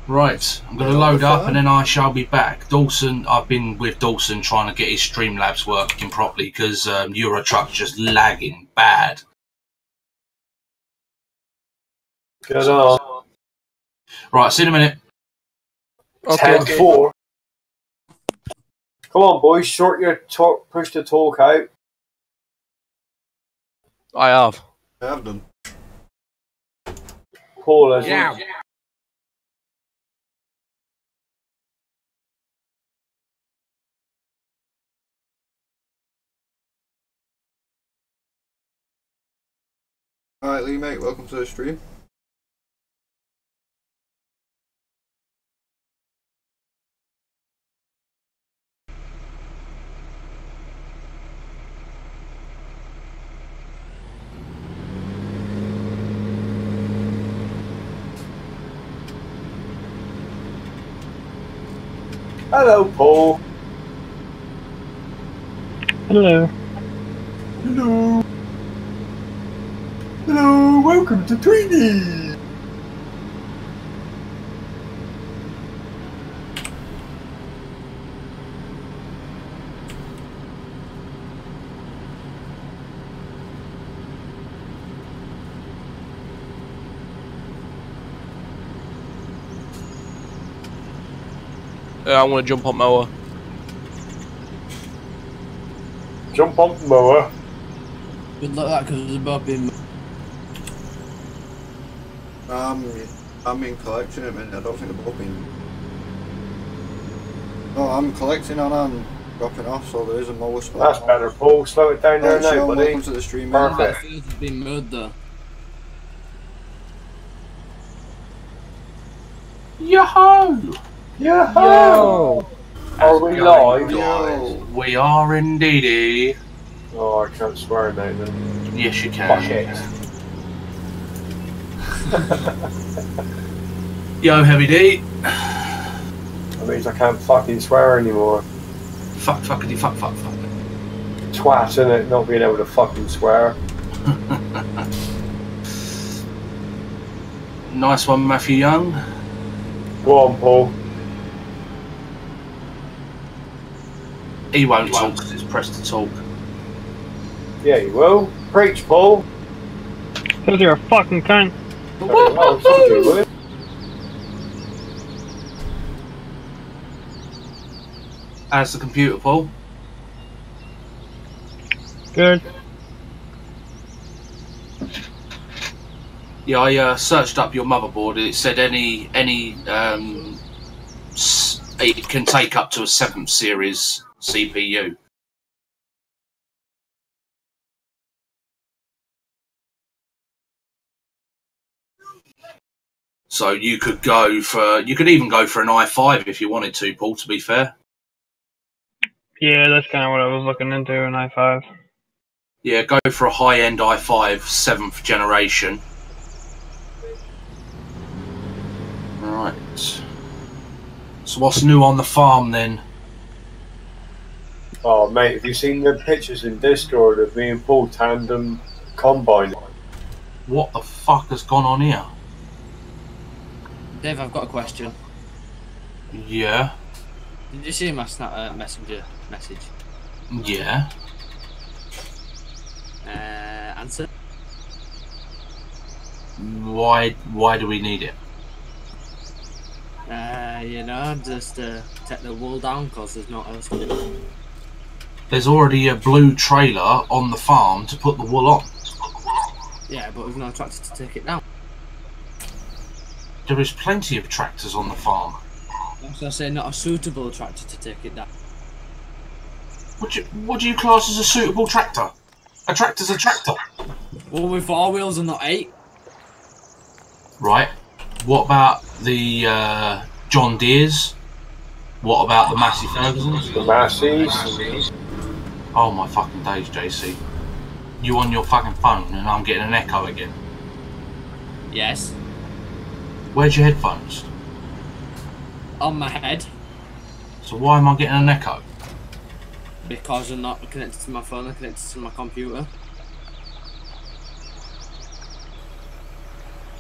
Right, I'm going to load up and then I shall be back. Dawson, I've been with Dawson trying to get his Streamlabs working properly because Eurotruck's just lagging bad. Good on. Right, see you in a minute. Okay. 10-4. Come on, boys, sort your talk, push the talk out. I have. I have done. Paul has Yeah. Alright, Lee, mate, welcome to the stream. Hello, Paul. Hello. Hello. Hello, welcome to Tweenie. I want to jump on mower. Jump on the mower. Good luck that because it's about being. I'm in collection at the minute. I don't think they're both been. No, I'm collecting and I'm dropping off, so there is a mower spot. That's better, Paul. Slow it down there now, buddy. Welcome to the stream. Perfect. It's been mowed though. Yo-ho! Yo! Are we live? Guys? We are indeedy. Oh, I can't swear now then. Yes, you can. Fuck it. Yo, Heavy D. That means I can't fucking swear anymore. Fuck, fuckity, fuck, fuck, fuck. Twat, innit? Not being able to fucking swear. Nice one, Matthew Young. Go on, Paul. He won't talk because it's pressed to talk. Yeah, you will. Preach, Paul. Because you're a fucking cunt. Oh, somebody will. How's the computer, Paul? Good. Yeah, I searched up your motherboard. It said it can take up to a 7th series CPU. So you could even go for an i5 if you wanted to, Paul, to be fair. Yeah, that's kind of what I was looking into, an i5. Yeah, go for a high-end i5, 7th generation. Right. So what's new on the farm then? Oh, mate, have you seen the pictures in Discord of me and Paul tandem combine? What the fuck has gone on here? Dave, I've got a question. Yeah. Did you see my messenger message? Yeah. Answer. Why do we need it? You know, just take the wall down because there's not else to do. There's already a blue trailer on the farm to put the wool on. Yeah, but we've no tractor to take it down. There is plenty of tractors on the farm. So I say not a suitable tractor to take it down. What do you class as a suitable tractor? A tractor's a tractor. Well, with 4 wheels and not 8. Right. What about the John Deeres? What about the Massey Fergusons? The Massies. Oh my fucking days, JC. You on your fucking phone and I'm getting an echo again. Yes. Where's your headphones? On my head. So why am I getting an echo? Because I'm not connected to my phone, I'm connected to my computer.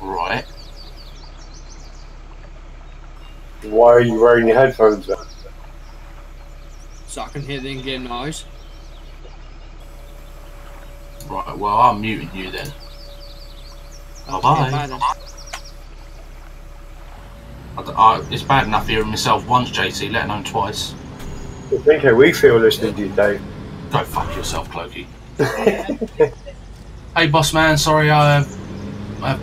Right. Why are you wearing your headphones then? So I can hear the in-game noise. Right, well, I'm muting you then. Bye-bye. It's bad enough hearing myself once, JT, let alone twice. I think how we feel listening to you, Dave. Go fuck yourself, Clokey. Hey, boss man, sorry I've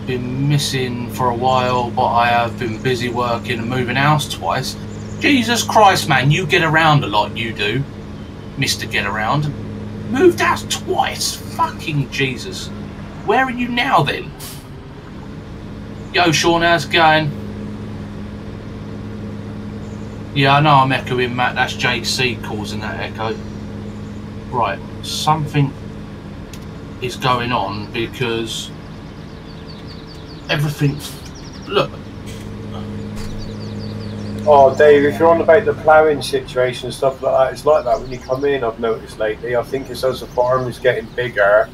been missing for a while, but I have been busy working and moving house twice. Jesus Christ, man, you get around a lot, you do. Mr. Get Around. Moved house twice. Fucking Jesus. Where are you now, then? Yo, Sean, how's it going? Yeah, I know I'm echoing, Matt. That's JC causing that echo. Right, something is going on because everything's... Look. Oh, Dave, if you're on about the ploughing situation and stuff like that, it's like that when you come in, I've noticed lately. I think it's as the farm is getting bigger,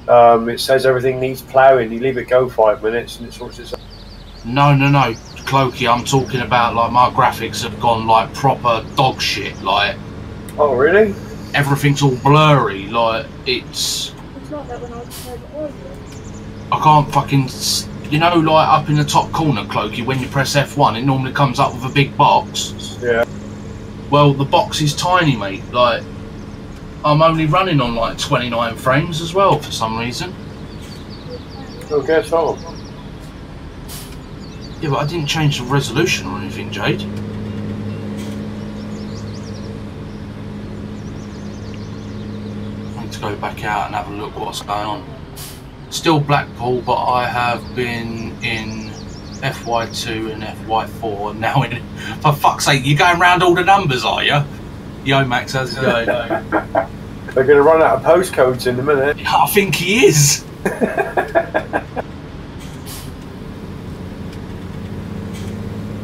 it says everything needs ploughing. You leave it go 5 minutes and it sorts itself. No, Clokey, I'm talking about, like, my graphics have gone, like, proper dog shit, like... Oh, really? Everything's all blurry, like, it's... It's like that when I was playing earlier. I can't fucking... You know, like, up in the top corner, Clokey, when you press F1, it normally comes up with a big box. Yeah. Well, the box is tiny, mate. Like, I'm only running on, like, 29 frames as well, for some reason. Oh, guess what? Yeah, but I didn't change the resolution or anything, Jade. I need to go back out and have a look what's going on. Still Blackpool, but I have been in FY2 and FY4 and now in... For fuck's sake, you're going round all the numbers, are you? Yo, Max, how's it going? They're going to run out of postcodes in a minute. I think he is.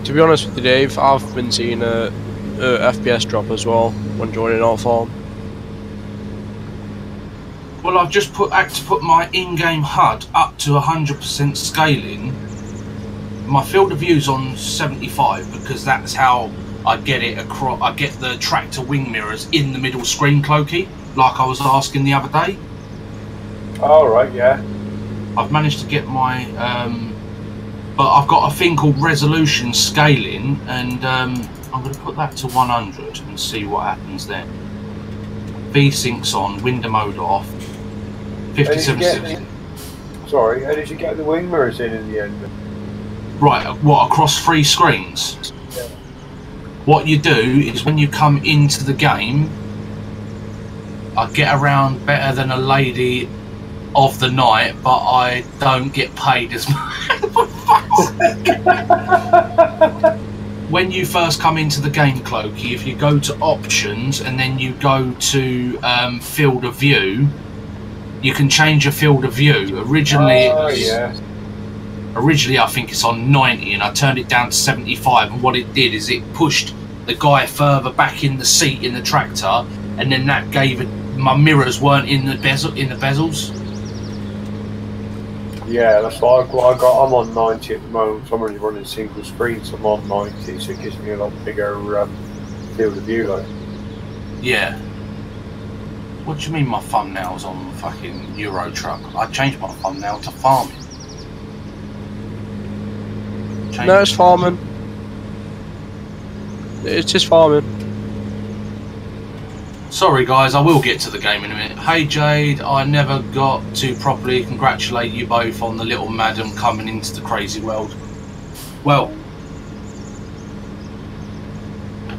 To be honest with you, Dave, I've been seeing a FPS drop as well when joining our farm. Well, I've just had to put my in-game HUD up to 100% scaling. My field of view's on 75 because that's how I get it across. I get the tractor wing mirrors in the middle screen, Clokey, like I was asking the other day. Oh, right, yeah. I've managed to get my, but I've got a thing called resolution scaling, and I'm going to put that to 100 and see what happens then. V-Sync's on, window mode off. 5760. Sorry, how did you get the wing mirrors in the end? Right, what, across 3 screens? Yeah. What you do is when you come into the game, I get around better than a lady of the night, but I don't get paid as much. When you first come into the game, Clokey, if you go to options and then you go to field of view, you can change your field of view. Originally, I think it's on 90 and I turned it down to 75, and what it did is it pushed the guy further back in the seat in the tractor, and then that gave it, my mirrors weren't in the bezels. Yeah, that's what I got. I'm on 90 at the moment, so I'm only running single screen, so I'm on 90, so it gives me a lot bigger field of view, like. Yeah. What do you mean my thumbnail's on fucking Euro Truck? I changed my thumbnail to farming. No, it's farming. It's just farming. Sorry guys, I will get to the game in a minute. Hey Jade, I never got to properly congratulate you both on the little madam coming into the crazy world. Well,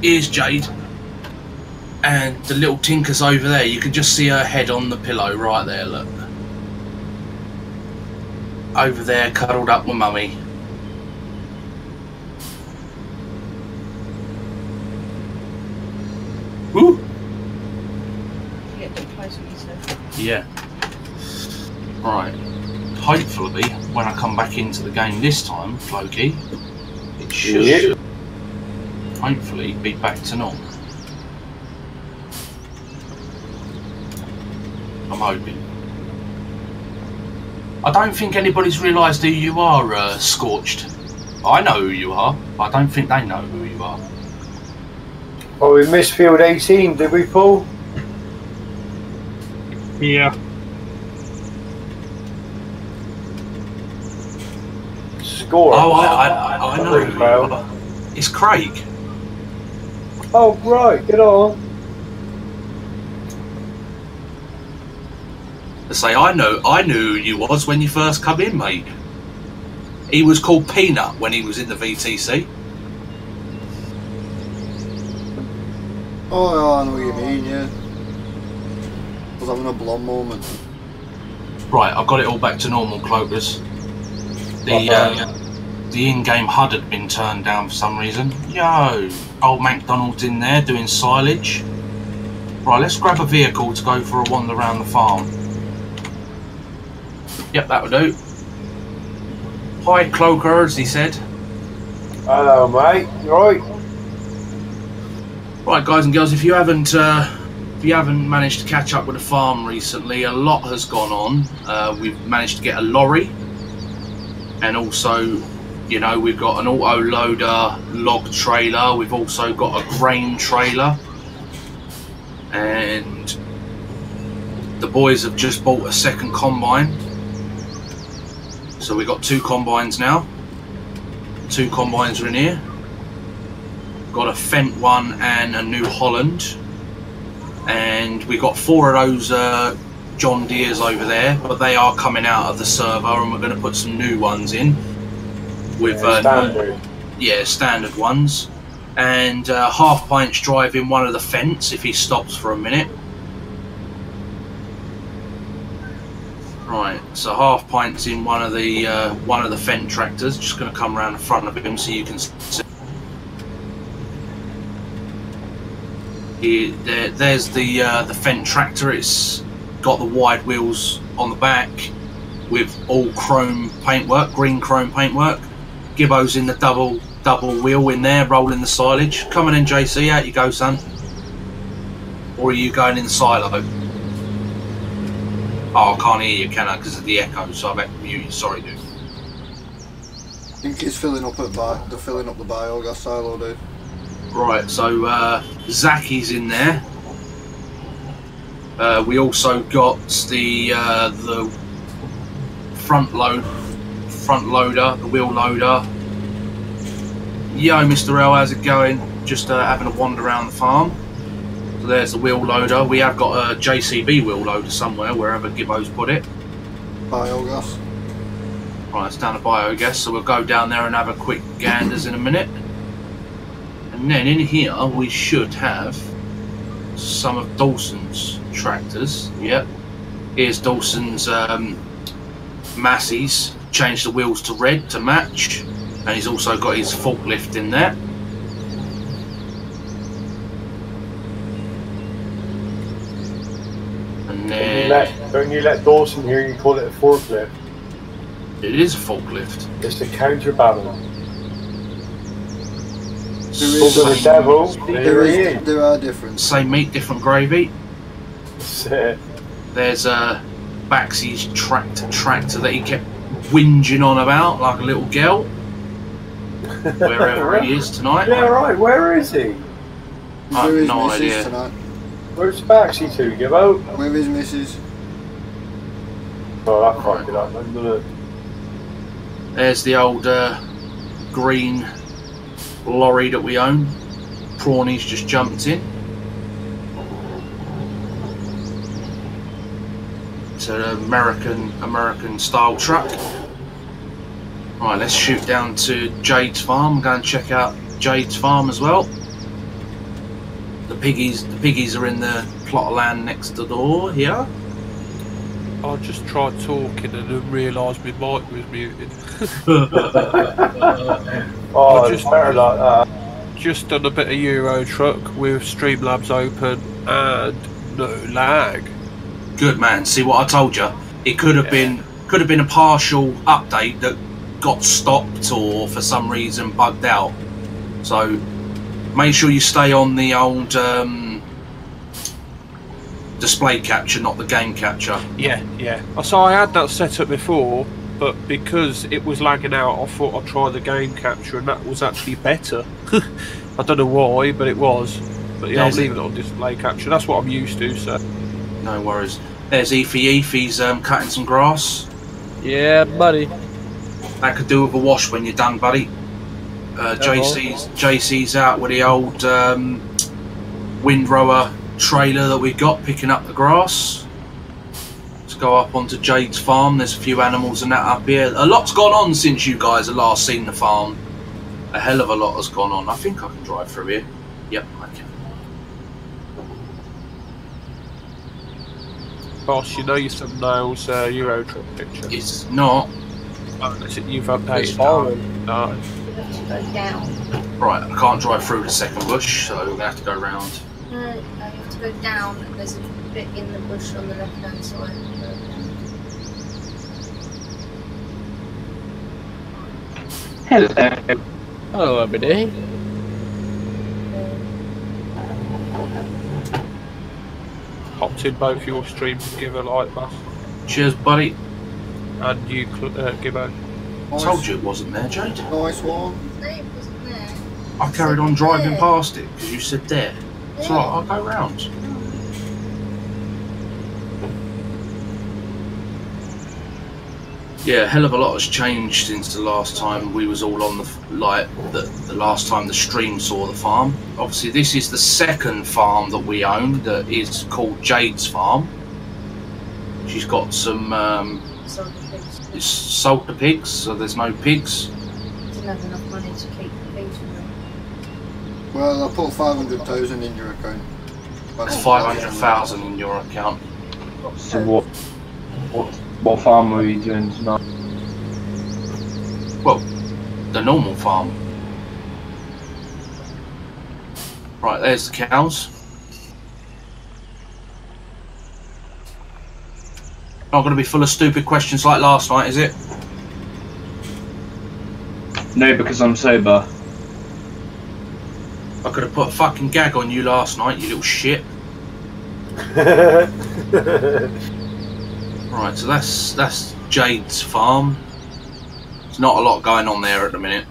here's Jade. And the little tinker's over there. You can just see her head on the pillow right there, look. Over there, cuddled up with mummy. Woo! Get too close with yourself. Yeah. Right. Hopefully, when I come back into the game this time, Floki, it should hopefully be back to normal. I'm hoping. I don't think anybody's realised who you are, Scorched. I know who you are, but I don't think they know who you are. Oh, we missed field 18, did we, Paul? Yeah. Score. Oh, I know who you are. It's Craig. Oh, right, get on. To say I knew who you was when you first come in, mate. He was called Peanut when he was in the VTC. Oh, yeah, I know what you mean, yeah. I was having a blonde moment. Right, I've got it all back to normal, Cloakers. The in-game HUD had been turned down for some reason. Yo, Oldmancdonald's in there doing silage. Right, let's grab a vehicle to go for a wander around the farm. Yep, that'll do. Hi, Cloakers, he said. Hello, mate. You right? Right, guys and girls, if you haven't managed to catch up with the farm recently, a lot has gone on. We've managed to get a lorry, and also, you know, we've got an auto loader log trailer. We've also got a grain trailer, and the boys have just bought a second combine. So we've got 2 combines now. 2 combines are in here. Got a Fent one and a New Holland, and we got 4 of those John Deeres over there, but they are coming out of the servo, and we're going to put some new ones in with standard ones, and Half Pint's driving one of the Fents if he stops for a minute. Right, so Half Pint's in one of the Fent tractors. Just going to come around the front of him so you can see. There's the Fent tractor. It's got the wide wheels on the back with all chrome paintwork, green chrome paintwork. Gibbo's in the double wheel in there, rolling the silage. Come on in, JC, out you go, son. Or are you going in the silo? Oh, I can't hear you, can I? Because of the echo, so I've had to mute you. Sorry, dude. I think he's filling up they're filling up the biogas silo, dude. Right, so Zacky's in there. We also got the front loader, the wheel loader. Yo, Mr. L, how's it going? Just having a wander around the farm. So there's the wheel loader. We have got a JCB wheel loader somewhere, wherever Gibbo's put it. Biogas. Right, it's down to biogas, so we'll go down there and have a quick ganders in a minute. And then in here we should have some of Dawson's tractors. Yep. Here's Dawson's Massey's. Changed the wheels to red to match. And he's also got his forklift in there. And then... Don't you let Dawson hear you call it a forklift? It is a forklift. It's the counterbalance. There are differences. Same meat, different gravy. That's it. There's Baxy's tractor that he kept whinging on about like a little girl. Wherever he is tonight. Yeah, right. Where is he? I have no idea. Tonight. Where's Baxy to, Gibbo? Where is Mrs? Oh, that fucked it up, doesn't it? There's the old green lorry that we own. Prawny's just jumped in. It's an American style truck. Right, let's shoot down to Jade's farm. Go and check out Jade's farm as well. The piggies are in the plot of land next to the door here. I just tried talking and then realised my mic was muted. Oh, it's better like that. Just done a bit of Euro truck with Streamlabs open and no lag. Good man. See what I told you? It could have been a partial update that got stopped or for some reason bugged out. So make sure you stay on the old display capture, not the game capture. Yeah. So I had that set up before, but because it was lagging out, I thought I'd try the game capture, and that was actually better. I don't know why, but it was. But yeah, I'm leaving it on display capture. That's what I'm used to, so. No worries. There's Eefy's cutting some grass. Yeah, buddy. That could do with a wash when you're done, buddy. JC's out with the old windrower trailer that we got picking up the grass. Let's go up onto Jade's farm. There's a few animals and that up here. A lot's gone on since you guys have last seen the farm. A hell of a lot has gone on. I think I can drive through here. Yep, I can. Boss, you know your thumbnail's Euro Truck picture. It's not. Oh, that's it. You've updated. No. You have to go down. Right, I can't drive through the second bush, so we're going to have to go round. No, you have to go down. There's a bit in the bush on the left-hand side. Hello. Hello, everybody. Hopped in both your streams to give a like, Buff. Cheers, buddy. And you, Gibbo. I told you it wasn't there, Jade. Nice one. No, it wasn't there. I carried on driving past it because you said there. It's Yeah. alright, I'll go round. Yeah, a hell of a lot has changed since the last time we was all on the last time the stream saw the farm. Obviously, this is the second farm that we own that is called Jade's farm. She's got some So the pigs it's sold the pigs, so there's no pigs. didn't have enough money to keep the pigs from them. Well, I put 500,000 in your account. That's 500,000 in your account. So what farm are you doing tonight? Well, the normal farm. Right, there's the cows. Not going to be full of stupid questions like last night, is it? No, because I'm sober. I could have put a fucking gag on you last night, you little shit. Right, so that's Jade's farm. There's not a lot going on there at the minute.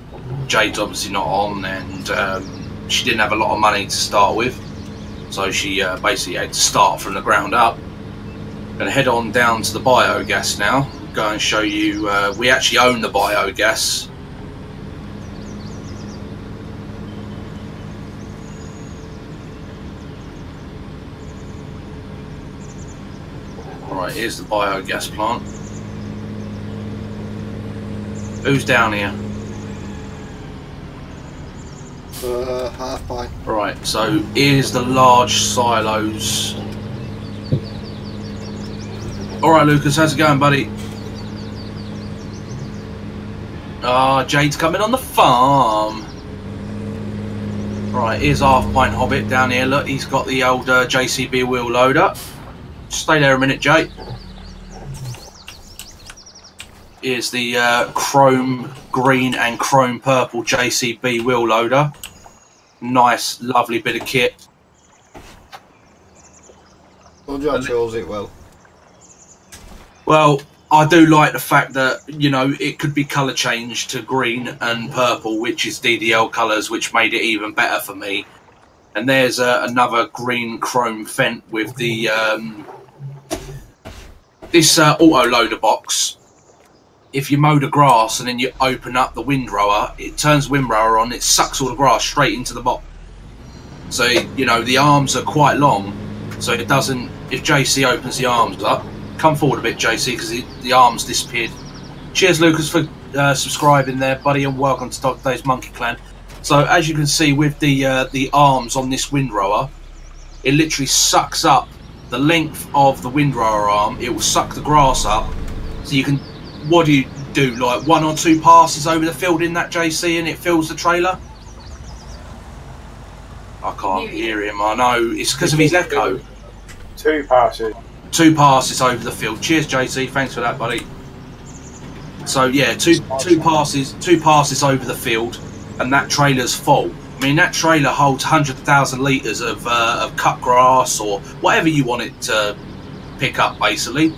Jade's obviously not on, and she didn't have a lot of money to start with, so she basically had to start from the ground up. Gonna head on down to the biogas now. Go and show you. We actually own the biogas. Right, here's the biogas plant. Who's down here? Half pint. Right, so here's the large silos. Alright, Lucas, how's it going, buddy? Ah, Jade's coming on the farm. Right, here's Half Pint Hobbit down here. Look, he's got the old JCB wheel loader. Stay there a minute, Jade. Here's the chrome green and chrome purple JCB wheel loader. Nice, lovely bit of kit. Told you I chose it well. Well, I do like the fact that, you know, it could be colour changed to green and purple, which is DDL colours, which made it even better for me. And there's another green chrome Fent with the this auto loader box. If you mow the grass and then you open up the windrower, it turns the windrower on, it sucks all the grass straight into the box. So, you know, the arms are quite long, so it doesn't, if JC opens the arms up, come forward a bit, JC, because the arms disappeared. Cheers, Lucas, for subscribing there, buddy, and welcome to Dog Days Monkey Clan. So, as you can see with the arms on this windrower, it literally sucks up the length of the windrower arm. It will suck the grass up, so you can. What do you do? Like 1 or 2 passes over the field in that, JC, and it fills the trailer? I can't hear him. I know it's because of his echo. 2 passes. 2 passes over the field. Cheers, JC. Thanks for that, buddy. So yeah, two passes over the field, and that trailer's full. I mean, that trailer holds 100,000 litres of cut grass or whatever you want it to pick up, basically.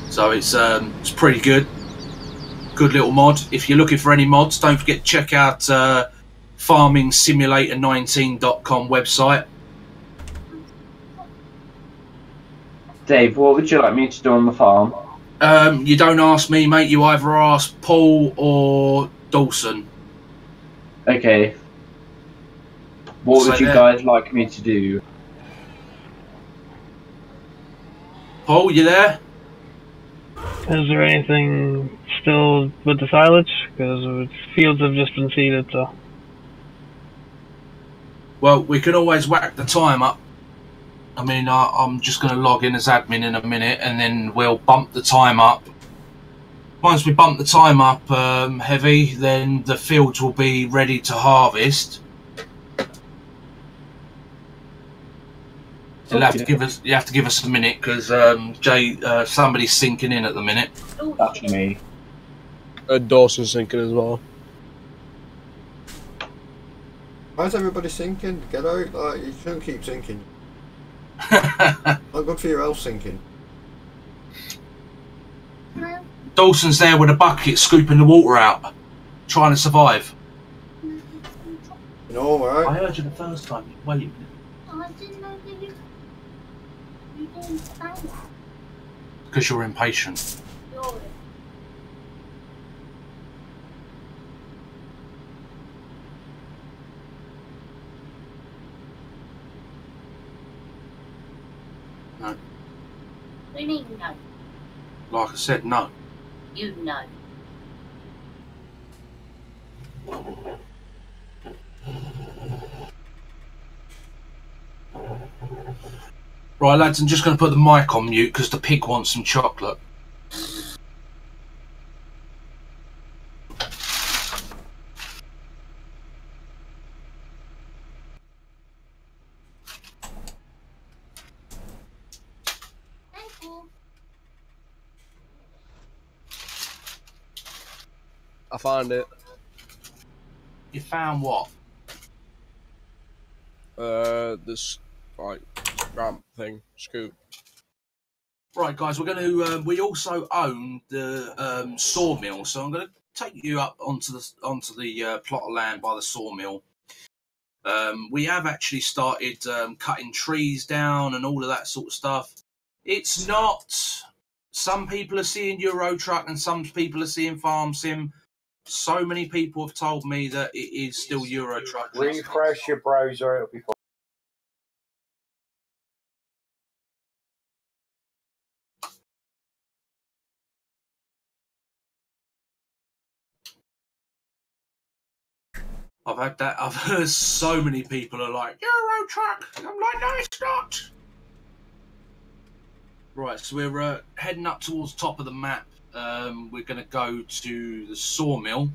So it's pretty good. Good little mod. If you're looking for any mods, don't forget to check out farmingsimulator19.com website. Dave, what would you like me to do on the farm? You don't ask me, mate. You either ask Paul or Dawson. Okay. What would you guys like me to do? Paul, you there? Is there anything still with the silage? Because fields have just been seeded, so. Well, we can always whack the time up. I mean, I'm just going to log in as admin in a minute, and then we'll bump the time up. Once we bump the time up heavy, then the fields will be ready to harvest. You'll have to give us. You have to give us a minute because Jay, somebody's sinking in at the minute. That's me. Dawson's sinking as well. Why's everybody sinking? Get out! Like, you shouldn't keep sinking. Not good for your health sinking. Dawson's there with a bucket, scooping the water out, trying to survive. You know, right? I heard you the first time. Wait. I didn't know that you didn't say that. Because you're impatient. You're No. We need to know. Like I said, no. You know. Right, lads, I'm just going to put the mic on mute because the pig wants some chocolate. I found it. You found what? This like ramp thing, scoop. Right, guys, we're going to. We also own the sawmill, so I'm going to take you up onto the plot of land by the sawmill. We have actually started cutting trees down and all of that sort of stuff. It's not. Some people are seeing Euro Truck and some people are seeing Farm Sim. So many people have told me that it is still Euro Truck. Refresh your browser, it'll be fine. I've had that. I've heard so many people are like, Euro Truck. I'm like, no, it's not. Right, so we're heading up towards the top of the map. We're going to go to the sawmill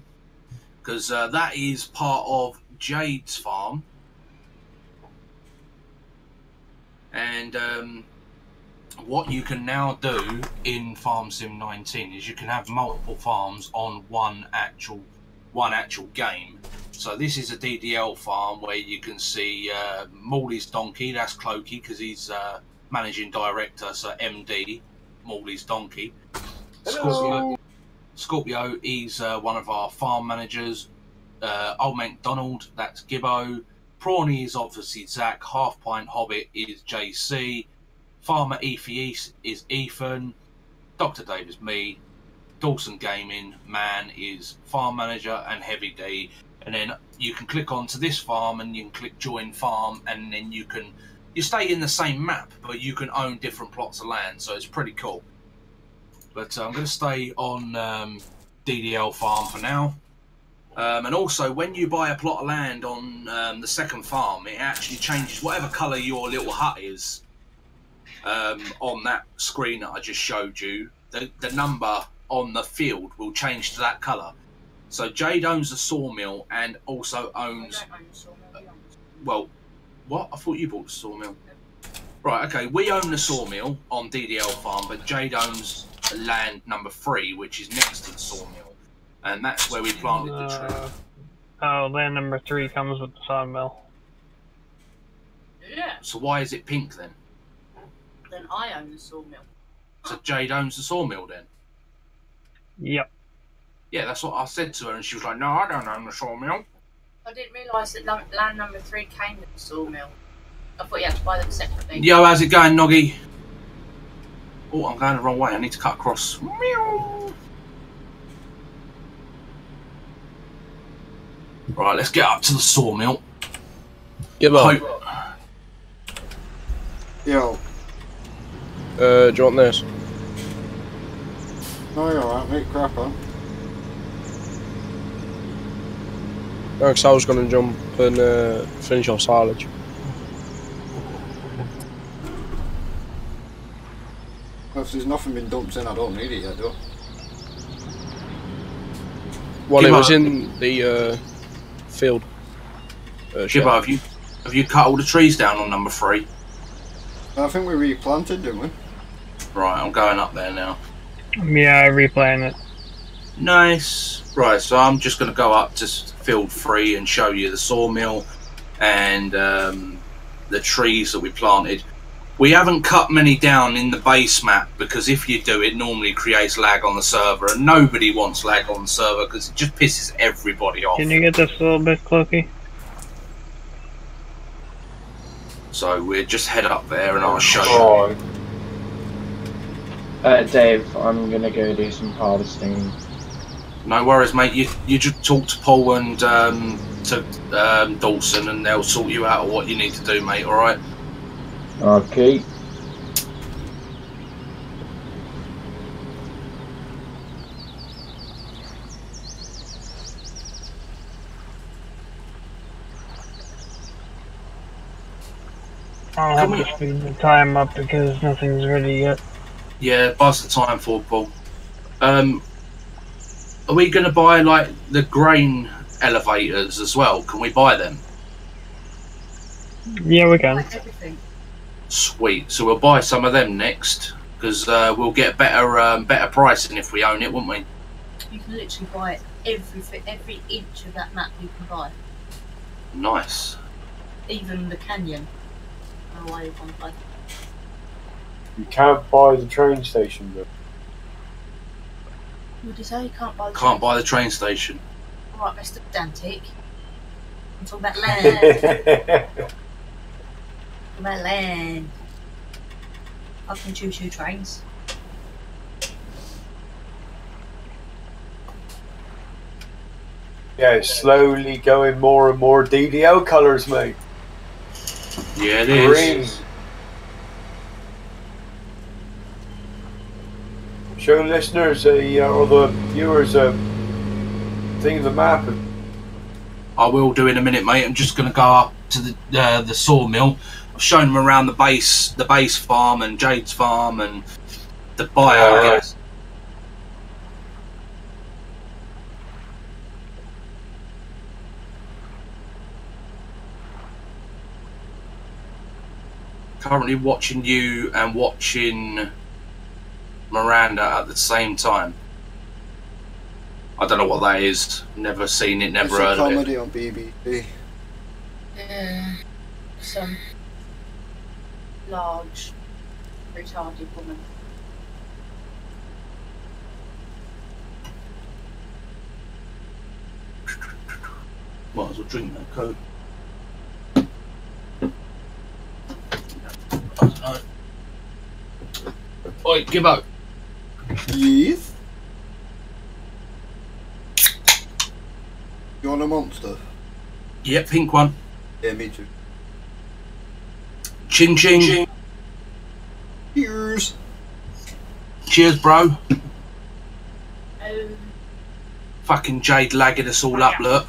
because that is part of Jade's farm. And what you can now do in Farm Sim 19 is you can have multiple farms on one actual game. So this is a DDL farm where you can see Morley's donkey. That's Clokey because he's managing director. So MD Morley's donkey. Scorpio, he's one of our farm managers. Oldmancdonald, that's Gibbo. Prawny is obviously Zach. Half Pint Hobbit is JC. Farmer East is Ethan. Dr. Dave is me. Dawson Gaming Man is farm manager, and Heavy D. And then you can click onto this farm and you can click join farm, and then you stay in the same map, but you can own different plots of land. So it's pretty cool. But I'm going to stay on DDL farm for now. And also, when you buy a plot of land on the second farm, it actually changes whatever colour your little hut is on that screen that I just showed you. The number on the field will change to that colour. So Jade owns the sawmill and also owns... Well, what? I thought you bought the sawmill. Right, okay, we own the sawmill on DDL farm, but Jade owns land number 3, which is next to the sawmill. And that's where we planted the tree. Oh, land number 3 comes with the sawmill. Yeah. So why is it pink then? Then I own the sawmill. So Jade owns the sawmill then? Yep. Yeah, that's what I said to her, and she was like, "No, I don't own the sawmill." I didn't realise that land number 3 came with the sawmill. I thought you had to buy them separately. Yo, how's it going, Noggy? Oh, I'm going the wrong way. I need to cut across. Meow. Right, let's get up to the sawmill. Yeah, man. Yo. Do you want this? No, you're alright, mate. Crap on. No, because I was going to jump and finish off silage. Well, if there's nothing been dumped in, I don't need it yet, do I? Well, Gibbo. it was in the field. Gibbo, have you cut all the trees down on number 3? I think we replanted, didn't we? Right, I'm going up there now. Yeah, I replanted it. Nice. Right, so I'm just going to go up to field 3 and show you the sawmill and the trees that we planted. We haven't cut many down in the base map because if you do, it normally creates lag on the server, and nobody wants lag on the server because it just pisses everybody off. Can you get this a little bit cloaky? So we'll just head up there and I'll show you. Dave, I'm gonna go do some harvesting. No worries, mate. You just talk to Paul and to Dawson, and they'll sort you out what you need to do, mate. All right. Okay. I'll have to speed the time up because nothing's ready yet. Yeah, pass the time for Paul. Are we going to buy like the grain elevators as well? Can we buy them? Yeah, we can. Like everything. Sweet. So we'll buy some of them next because we'll get better pricing if we own it, won't we? You can literally buy every inch of that map you can buy. Nice. Even the canyon. I don't know why you want to buy. You can't buy the train station though. What did you say? You can't buy the Can't buy the train station. Alright, Mr. Pedantic. I'm talking about land. About land. I can choo-choo trains. Yeah, it's slowly going more and more DDO colours, mate. Yeah, it Green. is. Show listeners or the viewers a thing of the map. I will do in a minute, mate. I'm just going to go up to the sawmill. I've shown them around the base farm and Jade's farm and the bio, I guess. Currently watching you and watching Miranda at the same time. I don't know what that is. Never seen it, never heard of it. It's a comedy on BBC. Yeah. Some large, retarded woman. Might as well drink that Coke. I don't know. Oi, Gibbo. Yes? You want a monster? Yeah, pink one. Yeah, me too. Ching ching. Cheers! Cheers, bro. Oh. Fucking Jade lagging us all up, look.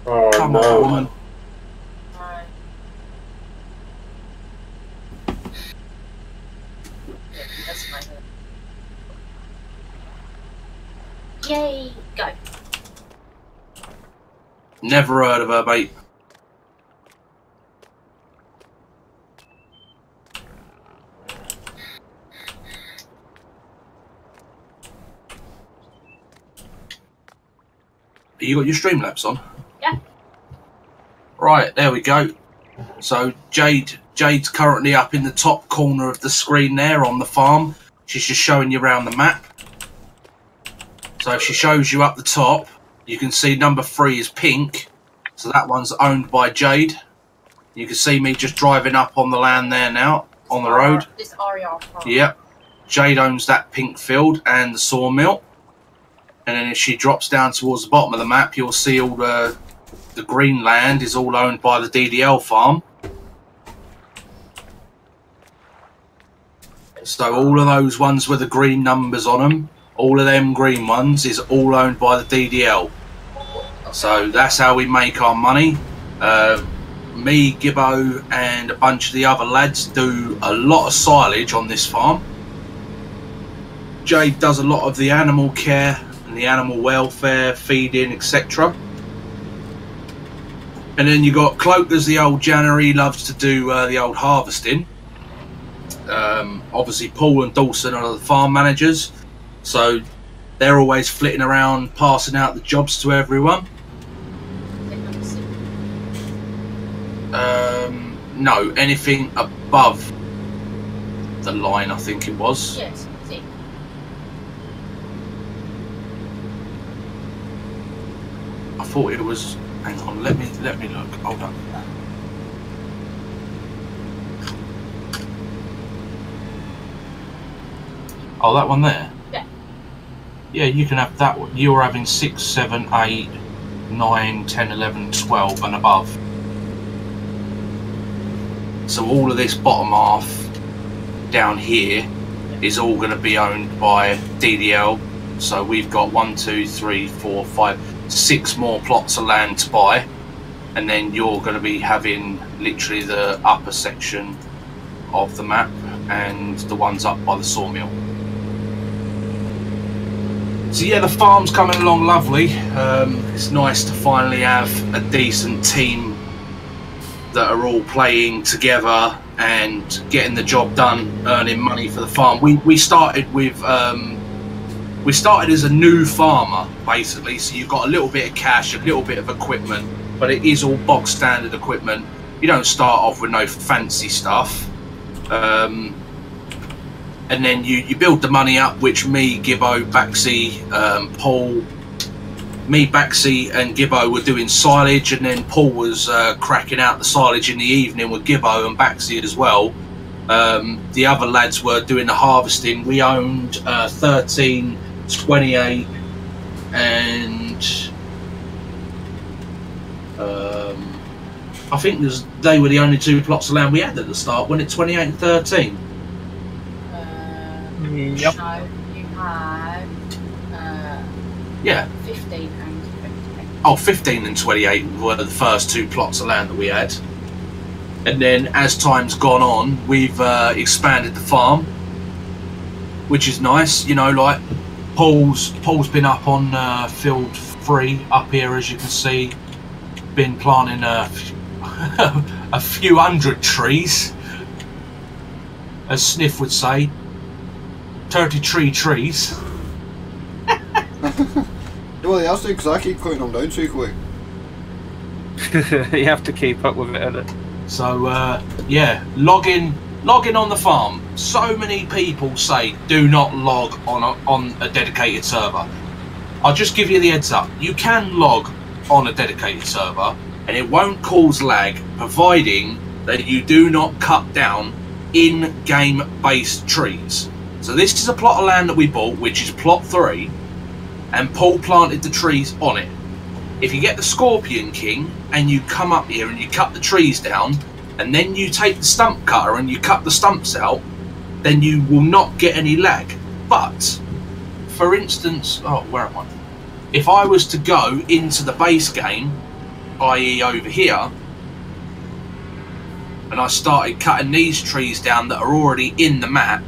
Oh, Come no. on, woman. Right. Yeah, that's my head. Yay! Go. Never heard of her, mate. You got your Streamlabs on? Yeah. Right, there we go. So Jade's currently up in the top corner of the screen there on the farm. She's just showing you around the map. So So if she shows you up the top, you can see number 3 is pink. So that one's owned by Jade. You can see me just driving up on the land there now, on the road. This RER farm. Yep. Jade owns that pink field and the sawmill. And then if she drops down towards the bottom of the map, you'll see all the green land is all owned by the DDL farm. So all of those ones with the green numbers on them, all of them green ones is all owned by the DDL. So that's how we make our money. Me, Gibbo and a bunch of the other lads do a lot of silage on this farm. Jade does a lot of the animal care and the animal welfare, feeding, etc. And then you got Cloak as the old Janner. He loves to do the old harvesting. Obviously Paul and Dawson are the farm managers, so they're always flitting around passing out the jobs to everyone. No, anything above the line, I think it was. Yes, see. I thought it was. Hang on, let me look. Hold on. Oh, that one there? Yeah. Yeah, you can have that one. You're having 6, 7, 8, 9, 10, 11, 12 and above. So all of this bottom half down here is all going to be owned by DDL. So we've got 1, 2, 3, 4, 5, 6 more plots of land to buy. And then you're going to be having literally the upper section of the map and the ones up by the sawmill. So yeah, the farm's coming along lovely. It's nice to finally have a decent team that are all playing together and getting the job done, earning money for the farm. We started with we started as a new farmer basically, so you've got a little bit of cash, a little bit of equipment, but it is all bog standard equipment. You don't start off with no fancy stuff. And then you build the money up, which me, Gibbo, Baxi, Paul, me, Baxi and Gibbo were doing silage, and then Paul was cracking out the silage in the evening with Gibbo and Baxi as well. The other lads were doing the harvesting. We owned 13, 28 and I think they were the only 2 plots of land we had at the start, wasn't it? 28 and 13? Yep. No, you had Yeah. 15 and 28. Oh, 15 and 28 were the first 2 plots of land that we had. And then as time's gone on, we've expanded the farm, which is nice. You know, like Paul's been up on field 3 up here, as you can see, been planting a few hundred trees, as Sniff would say, 33 trees. Well, he has to, because I keep cutting them down too quick. You have to keep up with it, innit? So yeah, logging on the farm. So many people say do not log on a dedicated server. I'll just give you the heads up. You can log on a dedicated server and it won't cause lag, providing that you do not cut down in-game based trees. So this is a plot of land that we bought, which is plot 3, and Paul planted the trees on it. If you get the Scorpion King and you come up here and you cut the trees down, and then you take the stump cutter and you cut the stumps out, then you will not get any lag. But, for instance, oh, where am I? If I was to go into the base game, i.e. over here, and I started cutting these trees down that are already in the map,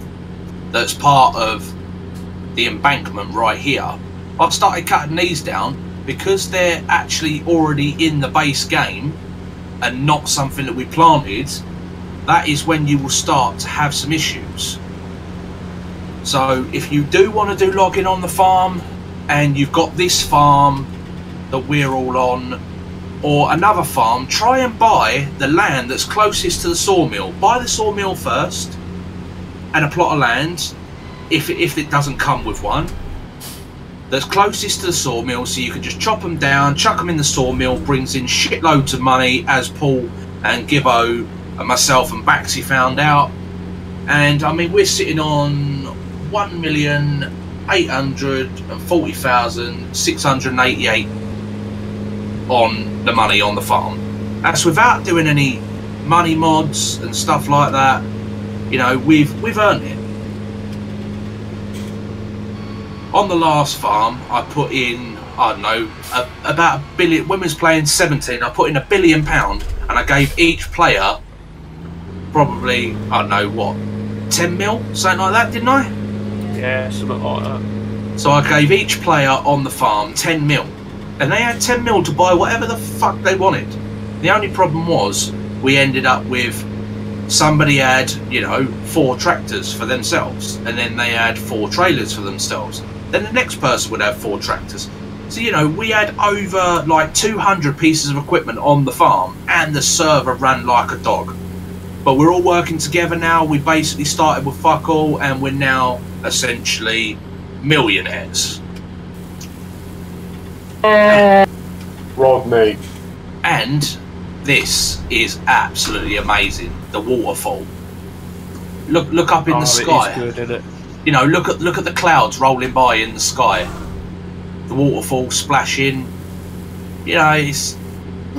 that's part of the embankment right here, I started cutting these down because they're actually already in the base game and not something that we planted. That is when you will start to have some issues. So if you do want to do logging on the farm and you've got this farm that we're all on or another farm, try and buy the land that's closest to the sawmill. Buy the sawmill first and a plot of land if it doesn't come with one, that's closest to the sawmill, so you can just chop them down, chuck them in the sawmill, brings in shitloads of money, as Paul and Gibbo and myself and Baxi found out. And I mean, we're sitting on 1,840,688 on the money on the farm. That's without doing any money mods and stuff like that. You know, we've earned it. On the last farm, I put in, I don't know, about $1 billion. When we was playing 17, I put in £1 billion, and I gave each player probably, I don't know what, 10 mil, something like that, didn't I? Yeah, something like that. So I gave each player on the farm 10 mil, and they had 10 mil to buy whatever the fuck they wanted. The only problem was we ended up with somebody had, you know, 4 tractors for themselves, and then they had 4 trailers for themselves. Then the next person would have 4 tractors. So, you know, we had over like 200 pieces of equipment on the farm, and the server ran like a dog. But we're all working together now. We basically started with fuck all, and we're now essentially millionaires. Rodney. And this is absolutely amazing. The waterfall. Look up in the sky. It is good, isn't it? You know, look at the clouds rolling by in the sky. The waterfall splashing. You know, it's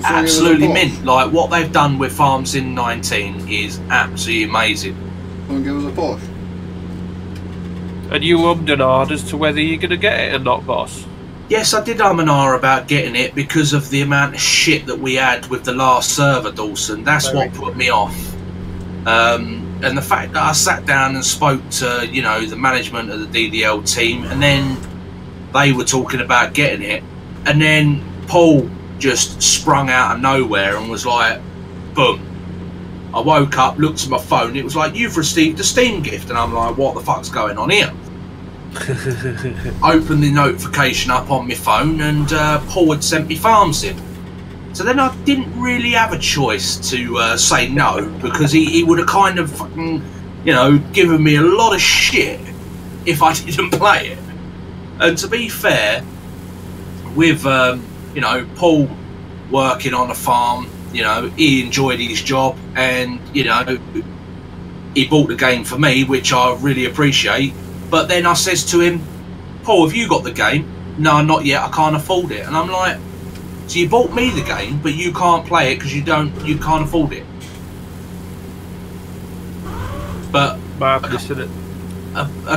absolutely mint. Like, what they've done with Farms in 19 is absolutely amazing. Don't give us a push. And you ummed as to whether you're going to get it or not, boss? Yes, I did and ah about getting it because of the amount of shit that we had with the last server, Dawson. That's what put me off. And the fact that I sat down and spoke to, you know, the management of the DDL team, and then they were talking about getting it, and then Paul just sprung out of nowhere and was like, boom. I woke up, looked at my phone, it was like, you've received a Steam gift, and I'm like, what the fuck's going on here? Opened the notification up on my phone, and Paul had sent me Farms in. So then I didn't really have a choice to say no, because he would have kind of fucking, you know, given me a lot of shit if I didn't play it. And to be fair, with, you know, Paul working on a farm, you know, he enjoyed his job, and, you know, he bought the game for me, which I really appreciate. But then I says to him, Paul, have you got the game? No, not yet, I can't afford it. And I'm like, so you bought me the game, but you can't play it because you can't afford it. But a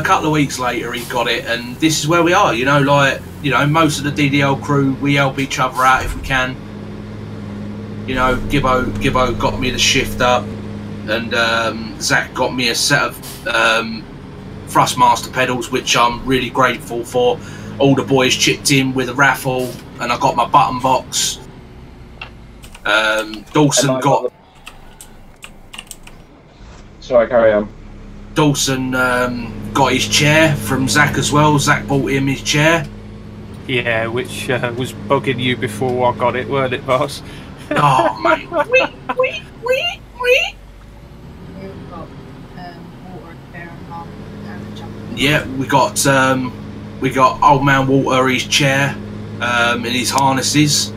couple of weeks later, he got it, and this is where we are. You know, like, you know, most of the DDL crew, we help each other out if we can. You know, Gibbo got me the shifter, and Zach got me a set of Thrustmaster pedals, which I'm really grateful for. All the boys chipped in with a raffle, and I got my button box. Dawson got... Sorry, carry on. Dawson got his chair from Zach as well. Zach bought him his chair. Yeah, which was bugging you before I got it, weren't it, boss? Oh, mate. We've got water there and yeah, we got Old Man Walter, his chair, and his harnesses.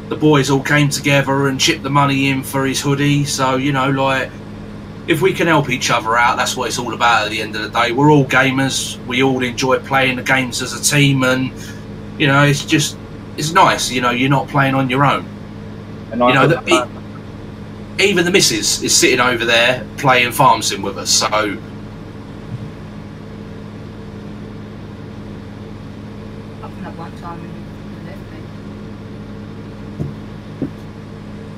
The boys all came together and chipped the money in for his hoodie. So, you know, like, if we can help each other out, that's what it's all about at the end of the day. We're all gamers. We all enjoy playing the games as a team, and, you know, it's just, it's nice. You know, you're not playing on your own. And you know, even the missus is sitting over there playing Farm Sim with us, so...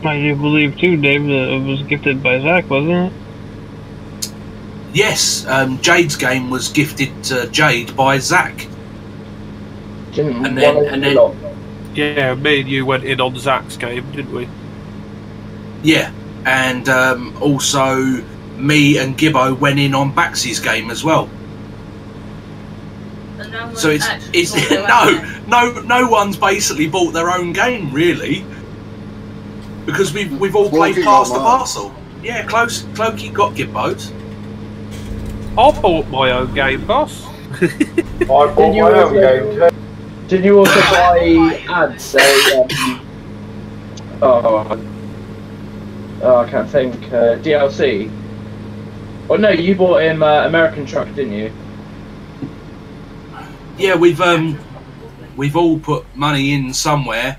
I do believe too, Dave, that it was gifted by Zach, wasn't it? Yes, Jade's game was gifted to Jade by Zach. And then yeah, me and you went in on Zach's game, didn't we? Yeah, and also me and Gibbo went in on Baxi's game as well. So it's no one's basically bought their own game really, because we've all played past the parcel. Yeah, Clokey got Gibbo's. I bought my own game, boss. I bought my own game too. Did you also buy ads? I can't think. DLC. Oh no, you bought him American Truck, didn't you? Yeah, we've all put money in somewhere.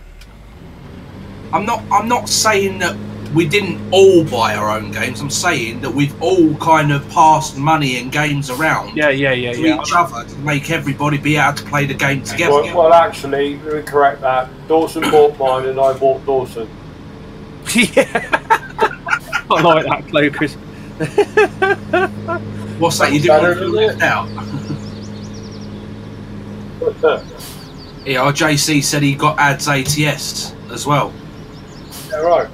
I'm not saying that we didn't all buy our own games. I'm saying that we've all kind of passed money and games around to each other to make everybody be able to play the game together. Well, actually, let me correct that. Dawson bought mine and I bought Dawson. Yeah. I like that, Cloakers. What's that? You didn't want to left out? Yeah, our JC said he got ads ATS as well. Yeah, right.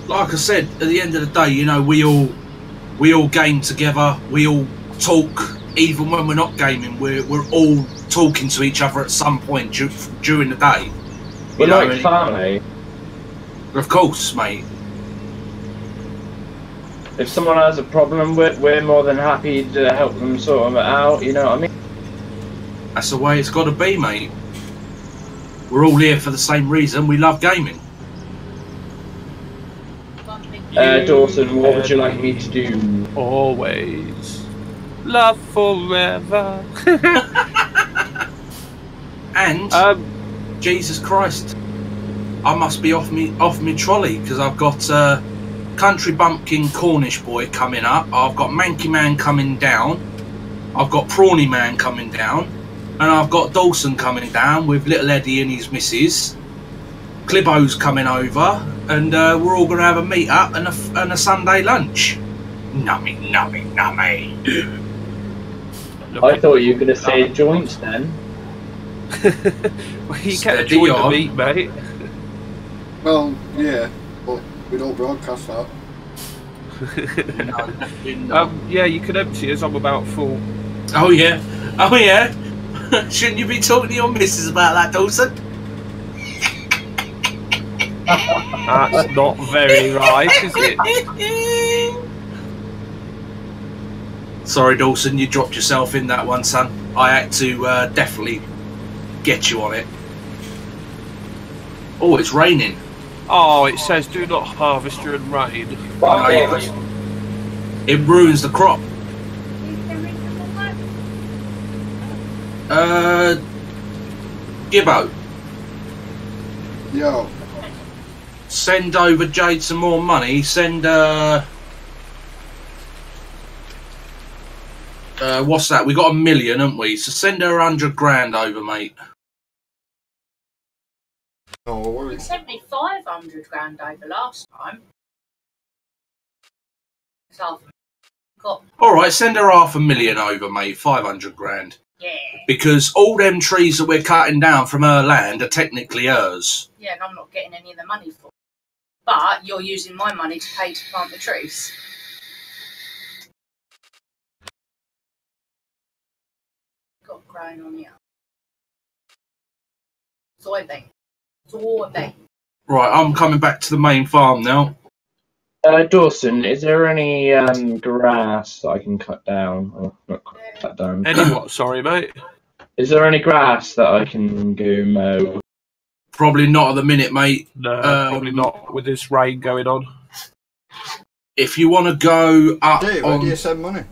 Like I said, at the end of the day, you know, we all game together. We all talk, even when we're not gaming. We're all talking to each other at some point during the day. We're like family. Of course, mate. If someone has a problem, we're more than happy to help them sort it out. You know what I mean? That's the way it's got to be, mate. We're all here for the same reason. We love gaming. Dawson, what would you like me to do? Always. Love forever. And Jesus Christ, I must be off me trolley because I've got Country Bumpkin Cornish Boy coming up. I've got Manky Man coming down. I've got Prawny Man coming down. And I've got Dawson coming down with Little Eddie and his missus. Clibbo's coming over. And we're all going to have a meet up and a Sunday lunch. Nummy, nummy, nummy. I thought you were going to say joints then. Well, you can't join the meat, mate. Well, yeah, but we don't broadcast that. Yeah, you can empty us. I'm about full. Oh yeah. Shouldn't you be talking to your missus about that, Dawson? That's not very right, is it? Sorry, Dawson, you dropped yourself in that one, son. I had to definitely get you on it. Oh, it's raining. Oh, it says do not harvest during rain. It ruins the crop. Gibbo. Yo. Send over Jade some more money. Send what's that? We got $1 million, haven't we? So send her 100 grand over, mate. Oh, You sent me 500 grand over last time. All right, send her $500,000 over, mate. 500 grand. Yeah. Because all them trees that we're cutting down from her land are technically hers. Yeah, and I'm not getting any of the money for it. But you're using my money to pay to plant the trees. Got growing on here. Soybean. Right, I'm coming back to the main farm now. Dawson, is there any grass that I can cut down? Or not cut down. Any what? Sorry, mate. Is there any grass that I can go mow? Probably not at the minute, mate. No, probably not with this rain going on. If you want to go up Dave, where do you send money?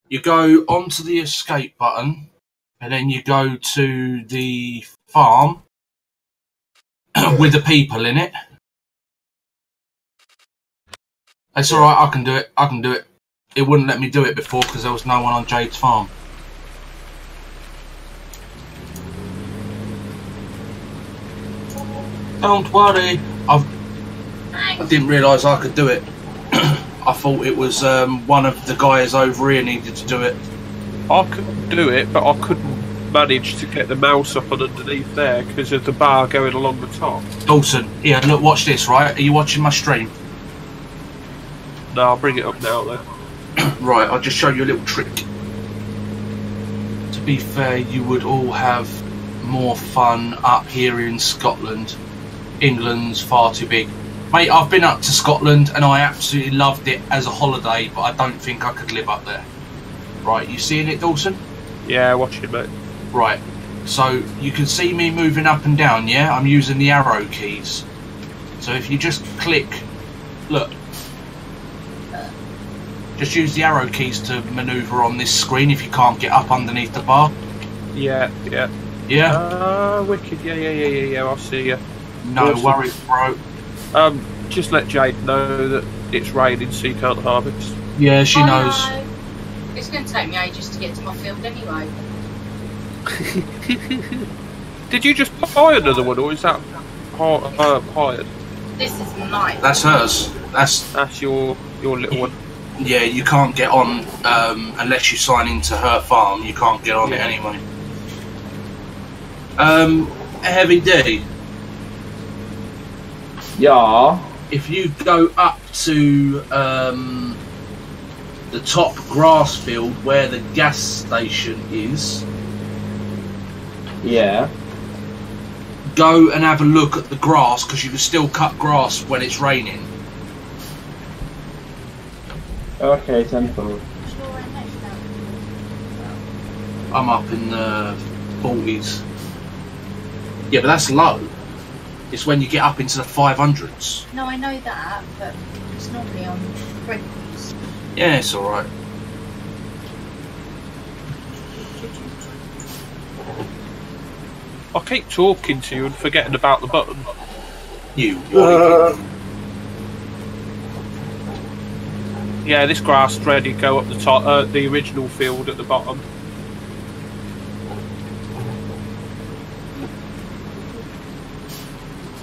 You go onto the escape button, and then you go to the farm with the people in it. It's alright, I can do it. It wouldn't let me do it before because there was no one on Jade's farm. Don't worry, I didn't realise I could do it. I thought it was one of the guys over here needed to do it. I could do it, but I couldn't manage to get the mouse up on underneath there because of the bar going along the top. Dawson, here, look, watch this, right? Are you watching my stream? No, I'll bring it up now then. Right, I'll just show you a little trick. To be fair, you would all have more fun up here in Scotland. England's far too big. Mate, I've been up to Scotland and I absolutely loved it as a holiday, but I don't think I could live up there. Right, you seeing it, Dawson? Yeah, watching, mate. Right, so you can see me moving up and down, yeah? I'm using the arrow keys. So if you just click, look, just use the arrow keys to manoeuvre on this screen if you can't get up underneath the bar. Yeah, yeah. Yeah? Wicked, yeah, I see you. No Awesome. worries, bro. Just let Jade know that it's raining so you can't harvest. Yeah, she knows. No. It's going to take me ages to get to my field anyway. Did you just buy another one, or is that hired? This is mine. That's hers. That's your little one. Yeah, you can't get on unless you sign into her farm. You can't get on it anyway. Heavy D. Yeah. If you go up to the top grass field where the gas station is, Yeah. go and have a look at the grass, because you can still cut grass when it's raining. Okay, 10-4. I'm up in the 40s. Yeah, but that's low. It's when you get up into the 500s. No, I know that, but it's normally on frequencies. Yeah, it's alright. I keep talking to you and forgetting about the button. You. Yeah, this grass ready. Go up the top, the original field at the bottom.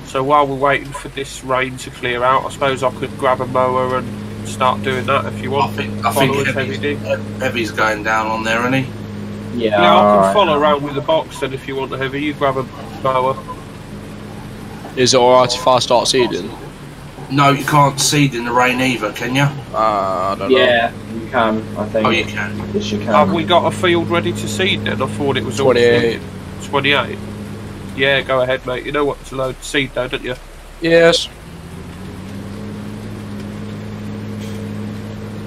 So while we're waiting for this rain to clear out, I suppose I could grab a mower and start doing that if you want. I think Heavy. Heavy's going down on there, isn't he? Yeah. Yeah, I can follow around with the box then if you want the Heavy. You grab a mower. Is it alright if I start seeding? No, you can't seed in the rain either, can you? I don't know. Yeah, you can, I think. Oh, you can. Yes, you can. Have we got a field ready to seed then? I thought it was all 28. 28. Yeah, go ahead, mate. You know what to load seed though, don't you? Yes.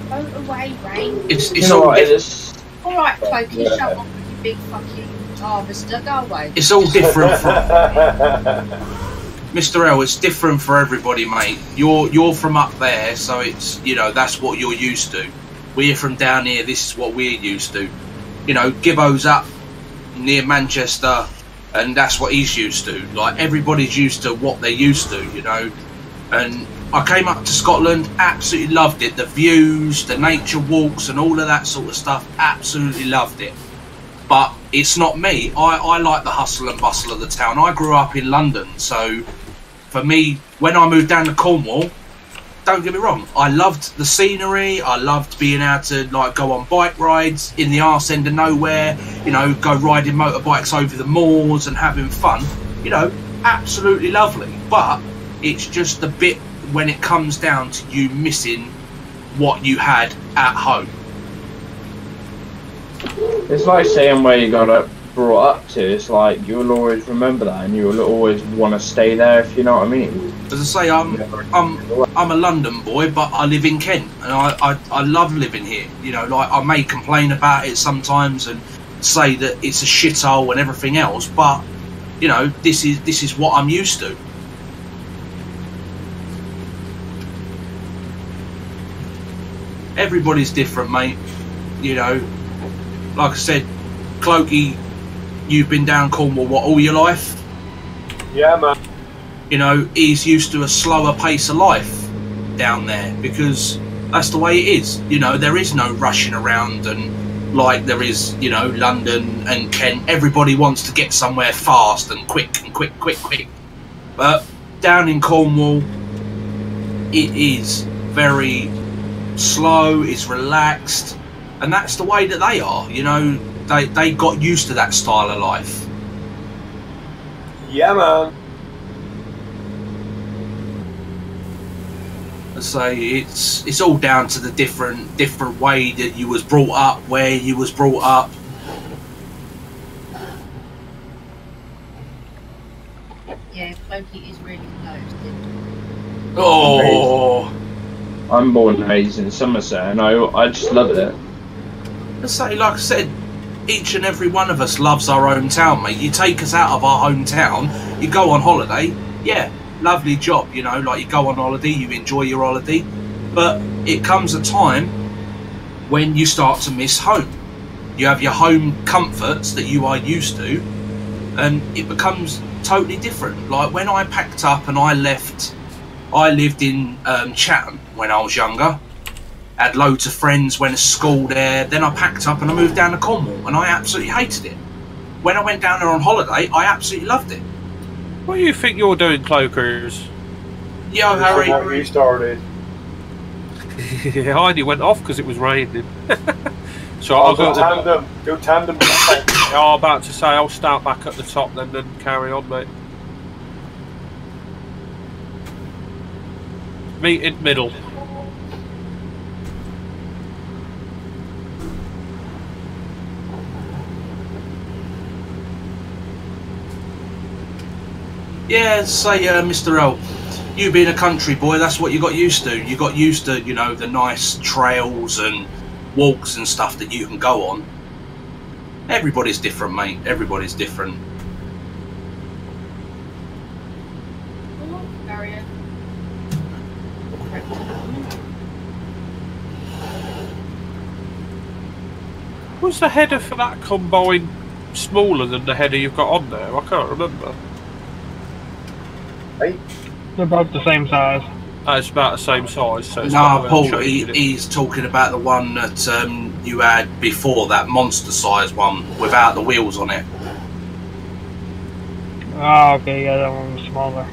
Go away, Rain. It's You know all what, it's... Alright, Cloaky, Yeah. shut up, you big fucking harvester. Go away. it's all different for Mr. L. It's different for everybody, mate. You're from up there, so it's, you know, that's what you're used to. We're from down here. This is what we're used to. You know, Gibbo's up near Manchester, and that's what he's used to. Like, everybody's used to what they're used to, you know. And I came up to Scotland, absolutely loved it. The views, the nature walks, and all of that sort of stuff, absolutely loved it. But it's not me. I like the hustle and bustle of the town. I grew up in London, so for me, when I moved down to Cornwall, don't get me wrong, I loved the scenery. I loved being able to like go on bike rides in the arse end of nowhere, you know, go riding motorbikes over the moors and having fun. You know, absolutely lovely. But it's just the bit when it comes down to you missing what you had at home. It's like saying where you got brought up to. It's like you'll always remember that, and you'll always want to stay there. If you know what I mean. As I say, I'm a London boy, but I live in Kent, and I love living here. You know, like I may complain about it sometimes and say that it's a shithole and everything else, but you know, this is what I'm used to. Everybody's different, mate. You know, like I said, Cloaky, you've been down Cornwall, what, all your life? Yeah, man. You know, he's used to a slower pace of life down there because that's the way it is. You know, there is no rushing around and like there is, you know, London and Kent. Everybody wants to get somewhere fast and quick and quick. But down in Cornwall, it is very slow, it's relaxed, and that's the way that they are. You know, they got used to that style of life. Yeah, man. I say it's all down to the different way that you was brought up, where you was brought up. Yeah, Cloaky is really close. Oh, I'm born and raised in Somerset, and I just love it. Let's say, like I said, each and every one of us loves our hometown, mate. You take us out of our hometown, you go on holiday, yeah, lovely job, you know, like you go on holiday, you enjoy your holiday, but it comes a time when you start to miss home. You have your home comforts that you are used to, and it becomes totally different. Like when I packed up and I left, I lived in Chatham when I was younger. Had loads of friends, went to school there. Then I packed up and I moved down to Cornwall, and I absolutely hated it. When I went down there on holiday, I absolutely loved it. What do you think you're doing, Cloakers? Yo, Harry. How you started? Heidi went off because it was raining. So I'll I'll go go. tandem. Go tandem. I'm about to say I'll start back at the top then and carry on, mate. Meet in middle. Yeah, say, Mr. L, you being a country boy, that's what you got used to. You got used to, you know, the nice trails and walks and stuff that you can go on. Everybody's different, mate. Everybody's different. Was the header for that combine smaller than the header you've got on there? I can't remember. Hey. They're both the same size. It's about the same size, so it's Nah, not Paul, changing it. he's talking about the one that you had before, that monster size one without the wheels on it. Oh, okay, yeah, that one was smaller.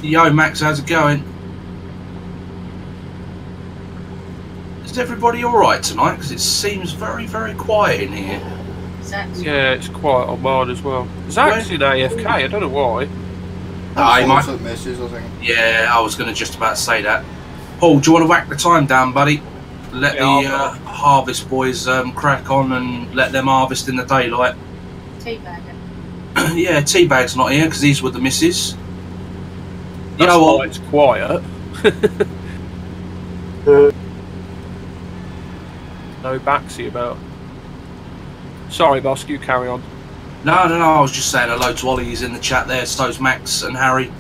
Yo, Max, how's it going? Is everybody alright tonight? Because it seems very, very quiet in here. Yeah, it's quiet on mine as well. Zach's in AFK, I don't know why. Aye, mate. Misses, I think. Yeah, I was going to just about say that. Paul, do you want to whack the time down, buddy? Let the harvest boys crack on and let them harvest in the daylight. Teabagger. Yeah, Teabag's not here because he's with the missus. That's why it's quiet. No Baxi about. Sorry, boss, you carry on. No, I was just saying hello to Ollie. He's in the chat there. So's Max and Harry.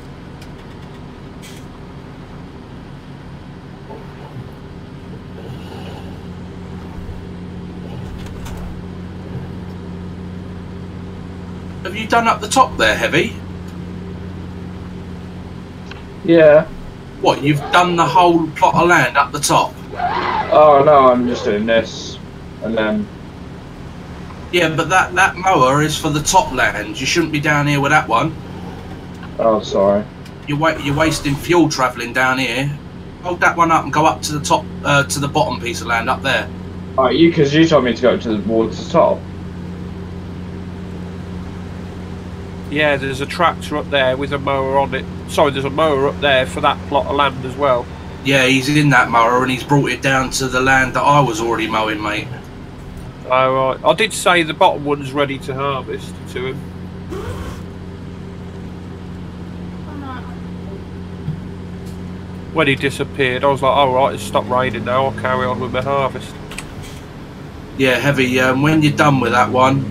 Have you done up the top there, Heavy? Yeah. What, you've done the whole plot of land up the top? Oh no, I'm just doing this, and then. Yeah, but that mower is for the top land. You shouldn't be down here with that one. Oh, sorry. You're wasting fuel travelling down here. Hold that one up and go up to the top, to the bottom piece of land up there. Alright, because you told me to go towards the top. Yeah, there's a tractor up there with a mower on it. Sorry, there's a mower up there for that plot of land as well. Yeah, he's in that mower and he's brought it down to the land that I was already mowing, mate. Oh, right. I did say the bottom one's ready to harvest to him. When he disappeared, I was like, all right, it's stopped raining now, I'll carry on with my harvest. Yeah, Heavy, when you're done with that one,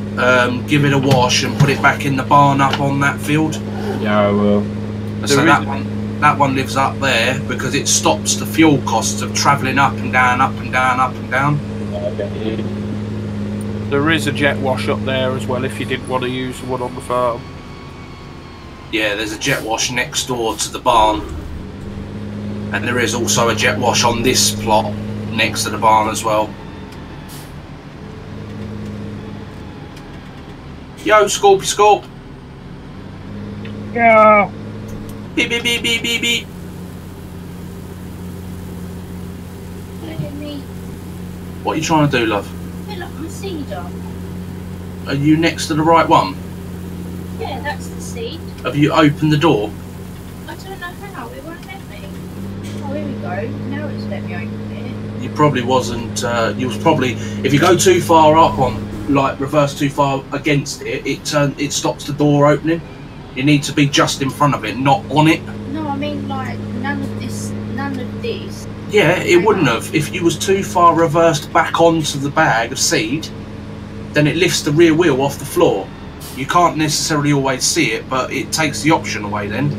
give it a wash and put it back in the barn up on that field. Yeah, I will. So that one lives up there because it stops the fuel costs of travelling up and down, up and down, up and down. There is a jet wash up there as well if you didn't want to use the one on the farm. Yeah, there's a jet wash next door to the barn. And there is also a jet wash on this plot next to the barn as well. Yo, Scorpy Scorp. Yeah. Beep, beep, beep, beep, beep, beep. Look at me. What are you trying to do, love? Fill up my seed up. Are you next to the right one? Yeah, that's the seed. Have you opened the door? I don't know how. It won't let me. Oh, here we go. Now it's let me open it. You probably wasn't. You was probably, if you go too far up on, like reverse too far against it, it stops the door opening. You need to be just in front of it, not on it. No, I mean like none of this. Yeah, it wouldn't have. If you was too far reversed back onto the bag of seed, then it lifts the rear wheel off the floor. You can't necessarily always see it, but it takes the option away then.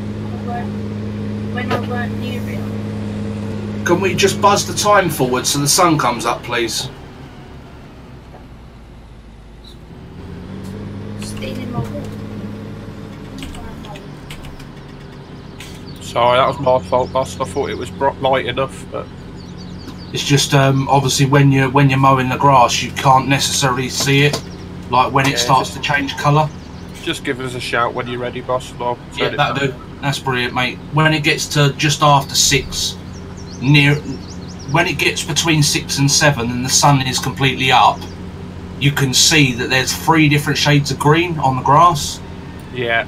When I weren't near it. Can we just buzz the time forward so the sun comes up, please? Stealing my wool. Sorry, that was my fault, boss. I thought it was light enough, but It's just obviously when you're mowing the grass, you can't necessarily see it, like when it starts to change colour. Just give us a shout when you're ready, boss. And I'll Yeah, that'll do. That's brilliant, mate. When it gets to just after 6, when it gets between 6 and 7 and the sun is completely up, you can see that there's 3 different shades of green on the grass. Yeah.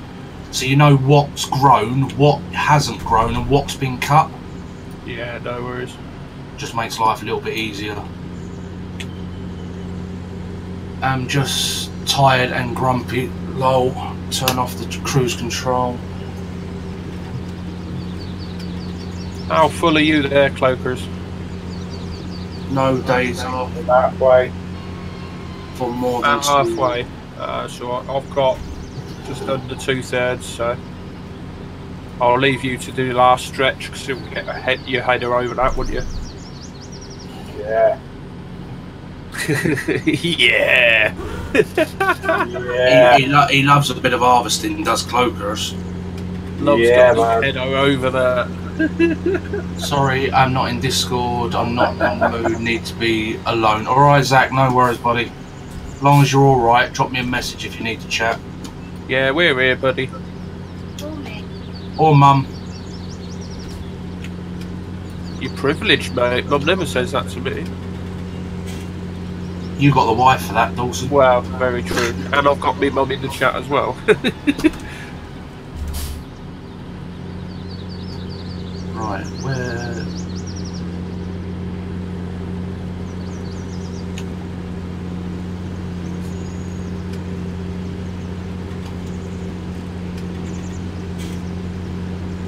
So you know what's grown, what hasn't grown, and what's been cut. Yeah, no worries. Just makes life a little bit easier. I'm just tired and grumpy. Lol. Turn off the cruise control. How full are you there, Cloakers? No days off. Halfway. For more than halfway. So I've got just under 2/3, so I'll leave you to do the last stretch because you'll get your header over that, wouldn't you? Yeah. Yeah. Yeah. He loves a bit of harvesting, does Cloakers. Loves Yeah, getting man. his header over there. Sorry, I'm not in Discord. I'm not in the mood. Need to be alone. Alright, Zach, no worries, buddy. As long as you're alright, drop me a message if you need to chat. Yeah, we're here, buddy. Or Mum. You're privileged, mate. Mum never says that to me. You got the wife for that, Dawson. Well, very true. And I've got me mum in the chat as well. Right, where...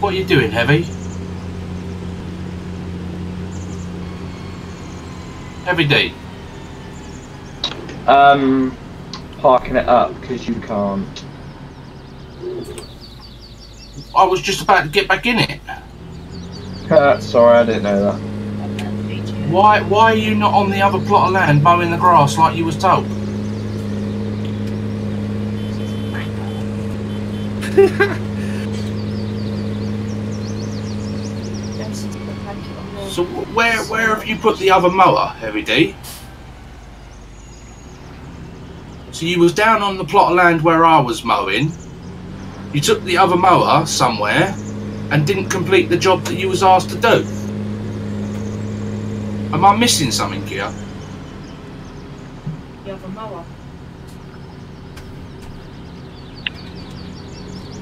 What are you doing, Heavy? Heavy D. Parking it up because you can't. I was just about to get back in it. Sorry, I didn't know that. Why are you not on the other plot of land mowing the grass like you was told? So where have you put the other mower, Heavy D? So you was down on the plot of land where I was mowing. You took the other mower somewhere and didn't complete the job that you was asked to do. Am I missing something here? The other mower.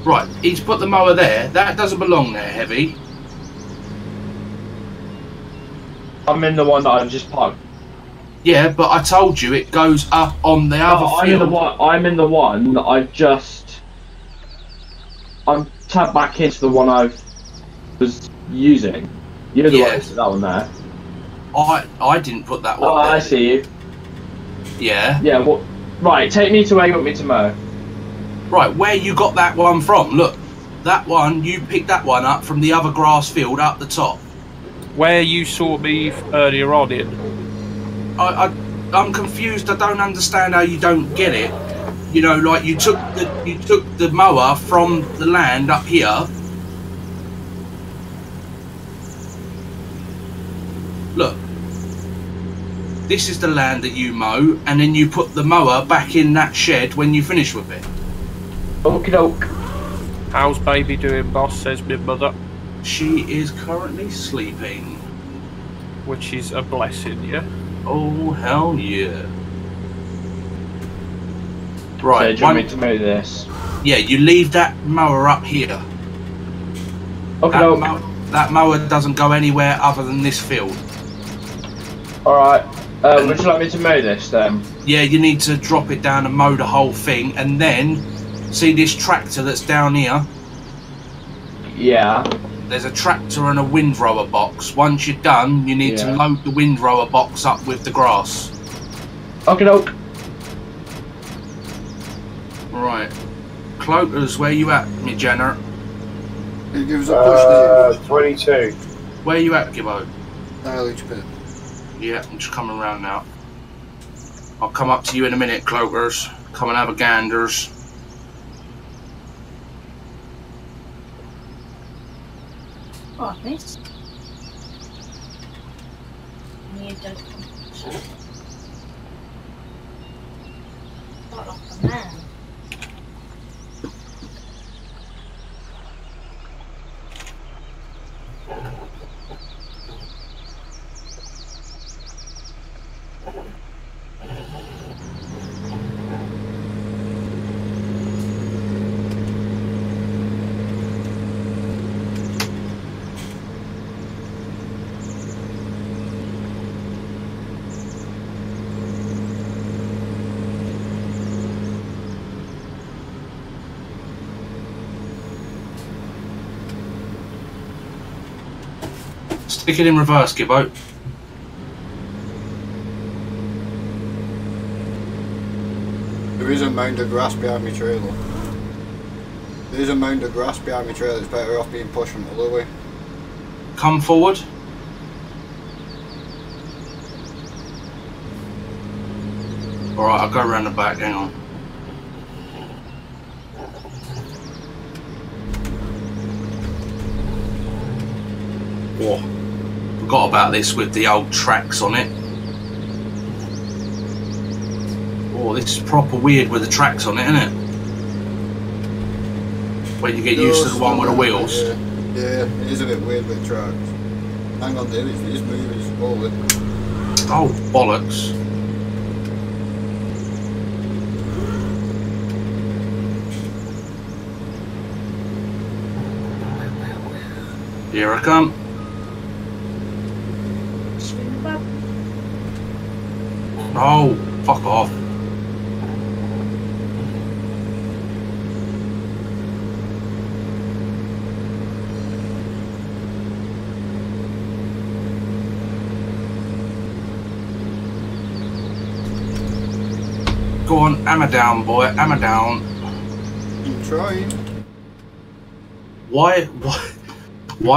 Right, he's put the mower there. That doesn't belong there, Heavy. I'm in the one that I just parked. Yeah, but I told you it goes up on the other field. I'm in the one that I just... I'm tapped back into the one I was using. You're the one that put that one there. I didn't put that one Oh, there. I see you. Yeah. Yeah, well... Right, take me to where you want me to mow. Right, where you got that one from? Look, that one, you picked that one up from the other grass field up the top. Where you saw me earlier on in. I'm confused. I don't understand how you don't get it. You know, like you took the mower from the land up here. Look, this is the land that you mow, and then you put the mower back in that shed when you finish with it. Okie doke. How's baby doing, boss? Says my mother. She is currently sleeping. Which is a blessing, yeah? Oh, hell yeah. Right, do you want me to mow this? Yeah, you leave that mower up here. Okay. That mower doesn't go anywhere other than this field. Alright. Would you like me to mow this then? Yeah, you need to drop it down and mow the whole thing, and then see this tractor that's down here. Yeah. There's a tractor and a windrower box. Once you're done, you need to load the windrower box up with the grass. Okie doke. Right. Cloakers, where you at, me Jenner? He gives a push 22. Where you at, Gibbo? Mileage pit. Yeah, I'm just coming around now. I'll come up to you in a minute, Cloakers. Come and have a ganders. Oh, miss. You don't not like a man. Stick it in reverse, Gibbo. There is a mound of grass behind my trailer. There is a mound of grass behind my trailer. It's better off being pushed from the other way. Come forward. Alright, I'll go around the back, hang on. Whoa. Forgot about this with the old tracks on it. Oh, this is proper weird with the tracks on it, isn't it? When you get used to the one with the wheels. Yeah, it is a bit weird with tracks. Hang on, David, if you just move, it's all it. Oh, bollocks. Here I come. Oh, fuck off. Go on, hammer down, boy, hammer down. I'm trying. Why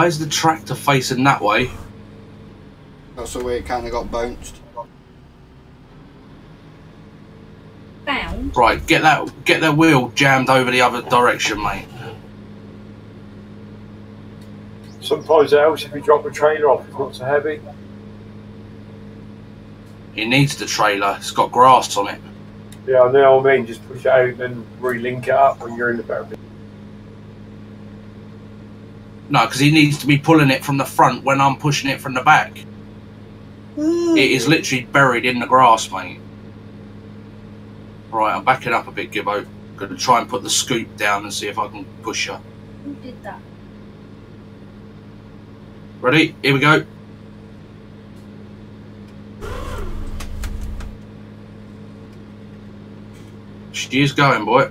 is the tractor facing that way? That's the way it kind of got bounced. Bound? Right, get that wheel jammed over the other direction, mate. Sometimes it helps if you drop the trailer off, it's not so heavy. It needs the trailer, it's got grass on it. Yeah, I know what I mean, just push it out and re-link it up when you're in the better position. No, because he needs to be pulling it from the front when I'm pushing it from the back. It is literally buried in the grass, mate. Right, I'm backing up a bit, Gibbo. Gonna try and put the scoop down and see if I can push her. Who did that? Ready? Here we go. She is going, boy.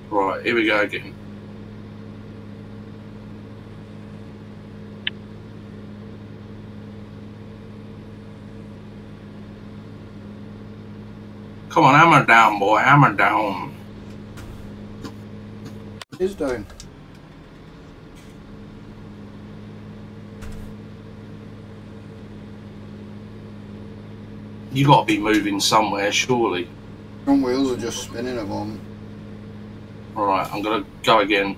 Right, here we go again. Come on, hammer down, boy, hammer down. It's down. You got to be moving somewhere, surely. Front wheels are just spinning at the moment. Alright, I'm gonna go again.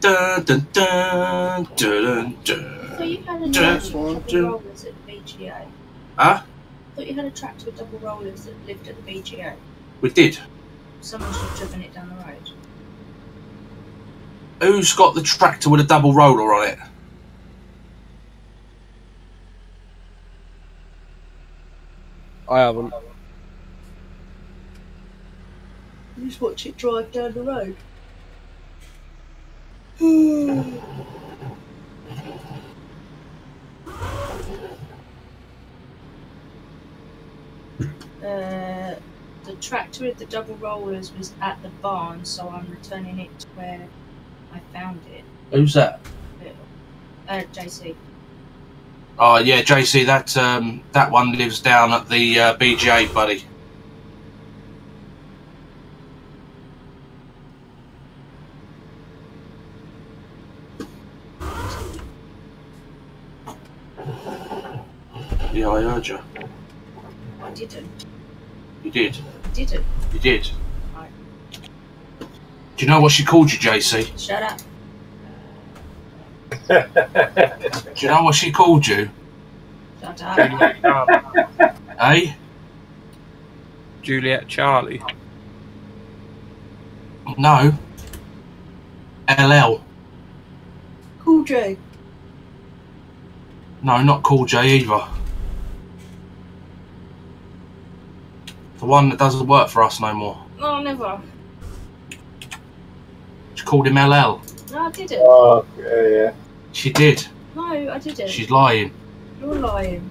Dun, dun, dun, dun, dun, So you had a dun, couple dun. rollers at BGA? Huh? I thought you had a tractor with double rollers that lived at the BGA. We did. Someone should have driven it down the road. Who's got the tractor with a double roller on it? I haven't. Just watch it drive down the road. The tractor with the double rollers was at the barn, so I'm returning it to where I found it. Who's that? JC. Oh yeah, JC. That one lives down at the BGA, buddy. Yeah, I heard you. I didn't. You did. I didn't. You did. Right. Do you know what she called you, JC? Shut up. Do you know what she called you? Shut up. Eh? Juliet Charlie. No. LL. Cool J. No, not Cool J either. The one that doesn't work for us no more. No, never. She called him LL. No, I didn't. Oh, yeah. She did. No, I didn't. She's lying. You're lying.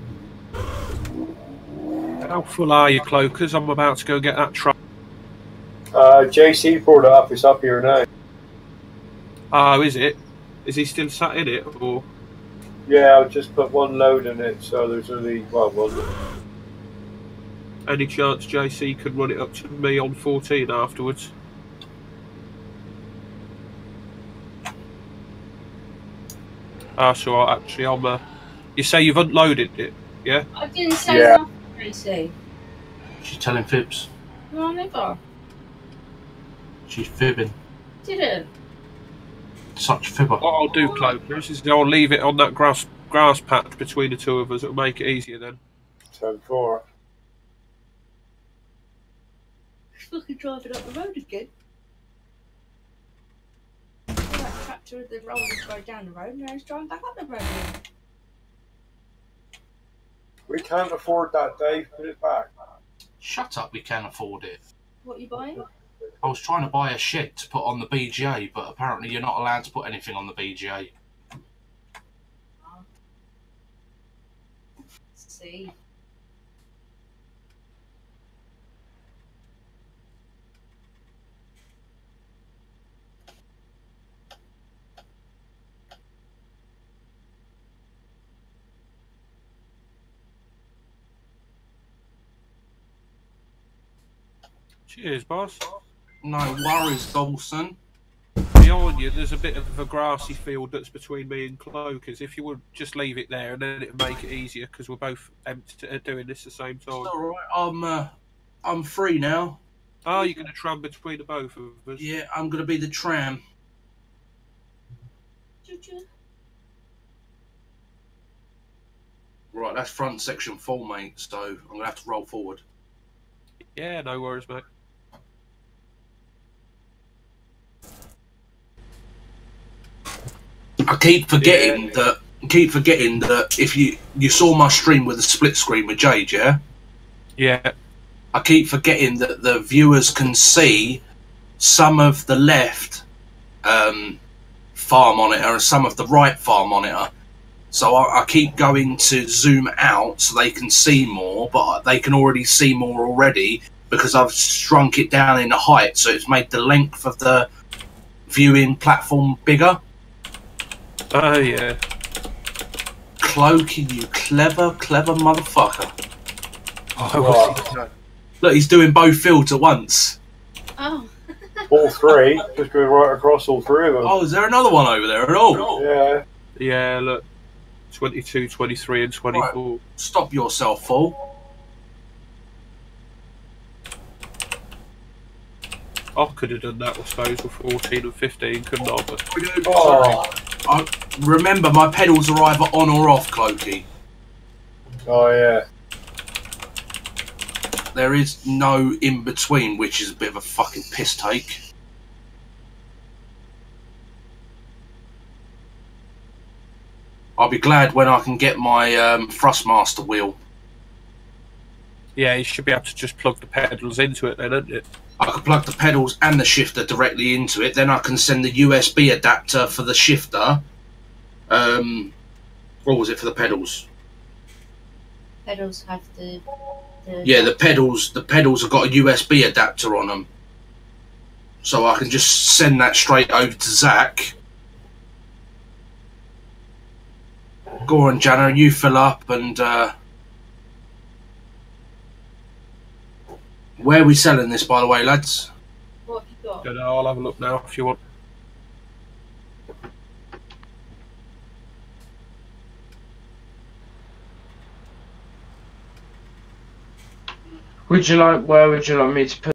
How full are you, Cloakers? I'm about to go get that truck. JC brought it up. It's up here now. Oh, is it? Is he still sat in it, or? Yeah, I'll just put one load in it, so there's only one. Any chance JC could run it up to me on 14 afterwards? Ah, so actually, you say you've unloaded it, yeah? I didn't say nothing, JC. She's telling fibs. No, never. She's fibbing. Didn't. Such fibber. What I'll do, Cloakers, is I'll leave it on that grass patch between the two of us. It'll make it easier then. 10-4. Fucking driving up the road again. That tractor with the rollers go down the road and now he's driving back up the road again. We can't afford that, Dave. Put it back. Shut up, we can't afford it. What are you buying? I was trying to buy a shed to put on the BGA, but apparently you're not allowed to put anything on the BGA. See. Cheers, boss. No worries, Dawson. Behind you, there's a bit of a grassy field that's between me and Cloakers. If you would just leave it there, and then it'll make it easier because we're both doing this at the same time. It's alright, I'm free now. Oh, you're going to tram between the both of us? Yeah, I'm going to be the tram. Right, that's front section full, mate, so I'm going to have to roll forward. Yeah, no worries, mate. I keep forgetting that if you saw my stream with a split screen with Jade, yeah? Yeah. I keep forgetting that the viewers can see some of the left far monitor and some of the right far monitor. So I keep going to zoom out so they can see more, but they can already see more already because I've shrunk it down in the height, so it's made the length of the viewing platform bigger. Oh, yeah. Clokey, you clever motherfucker. Oh, Look, he's doing both fields at once. Oh. All three. Just go right across all three of them. Oh, is there another one over there at all? Yeah. Yeah, look. 22, 23 and 24. Right. Stop yourself, fool. I could have done that, I suppose, with 14 and 15, couldn't I? But... Remember, my pedals are either on or off, Clokey. Oh, yeah. there is no in between, which is a bit of a fucking piss take. I'll be glad when I can get my Thrustmaster wheel. Yeah, you should be able to just plug the pedals into it then, don't you? I can plug the pedals and the shifter directly into it. Then I can send the USB adapter for the shifter. What was it for the pedals? Pedals have the yeah, the pedals have got a USB adapter on them. So I can just send that straight over to Zach. Go on, Jano, you fill up and... where are we selling this, by the way, lads? What have you got? Don't know, I'll have a look now if you want. Where would you like me to put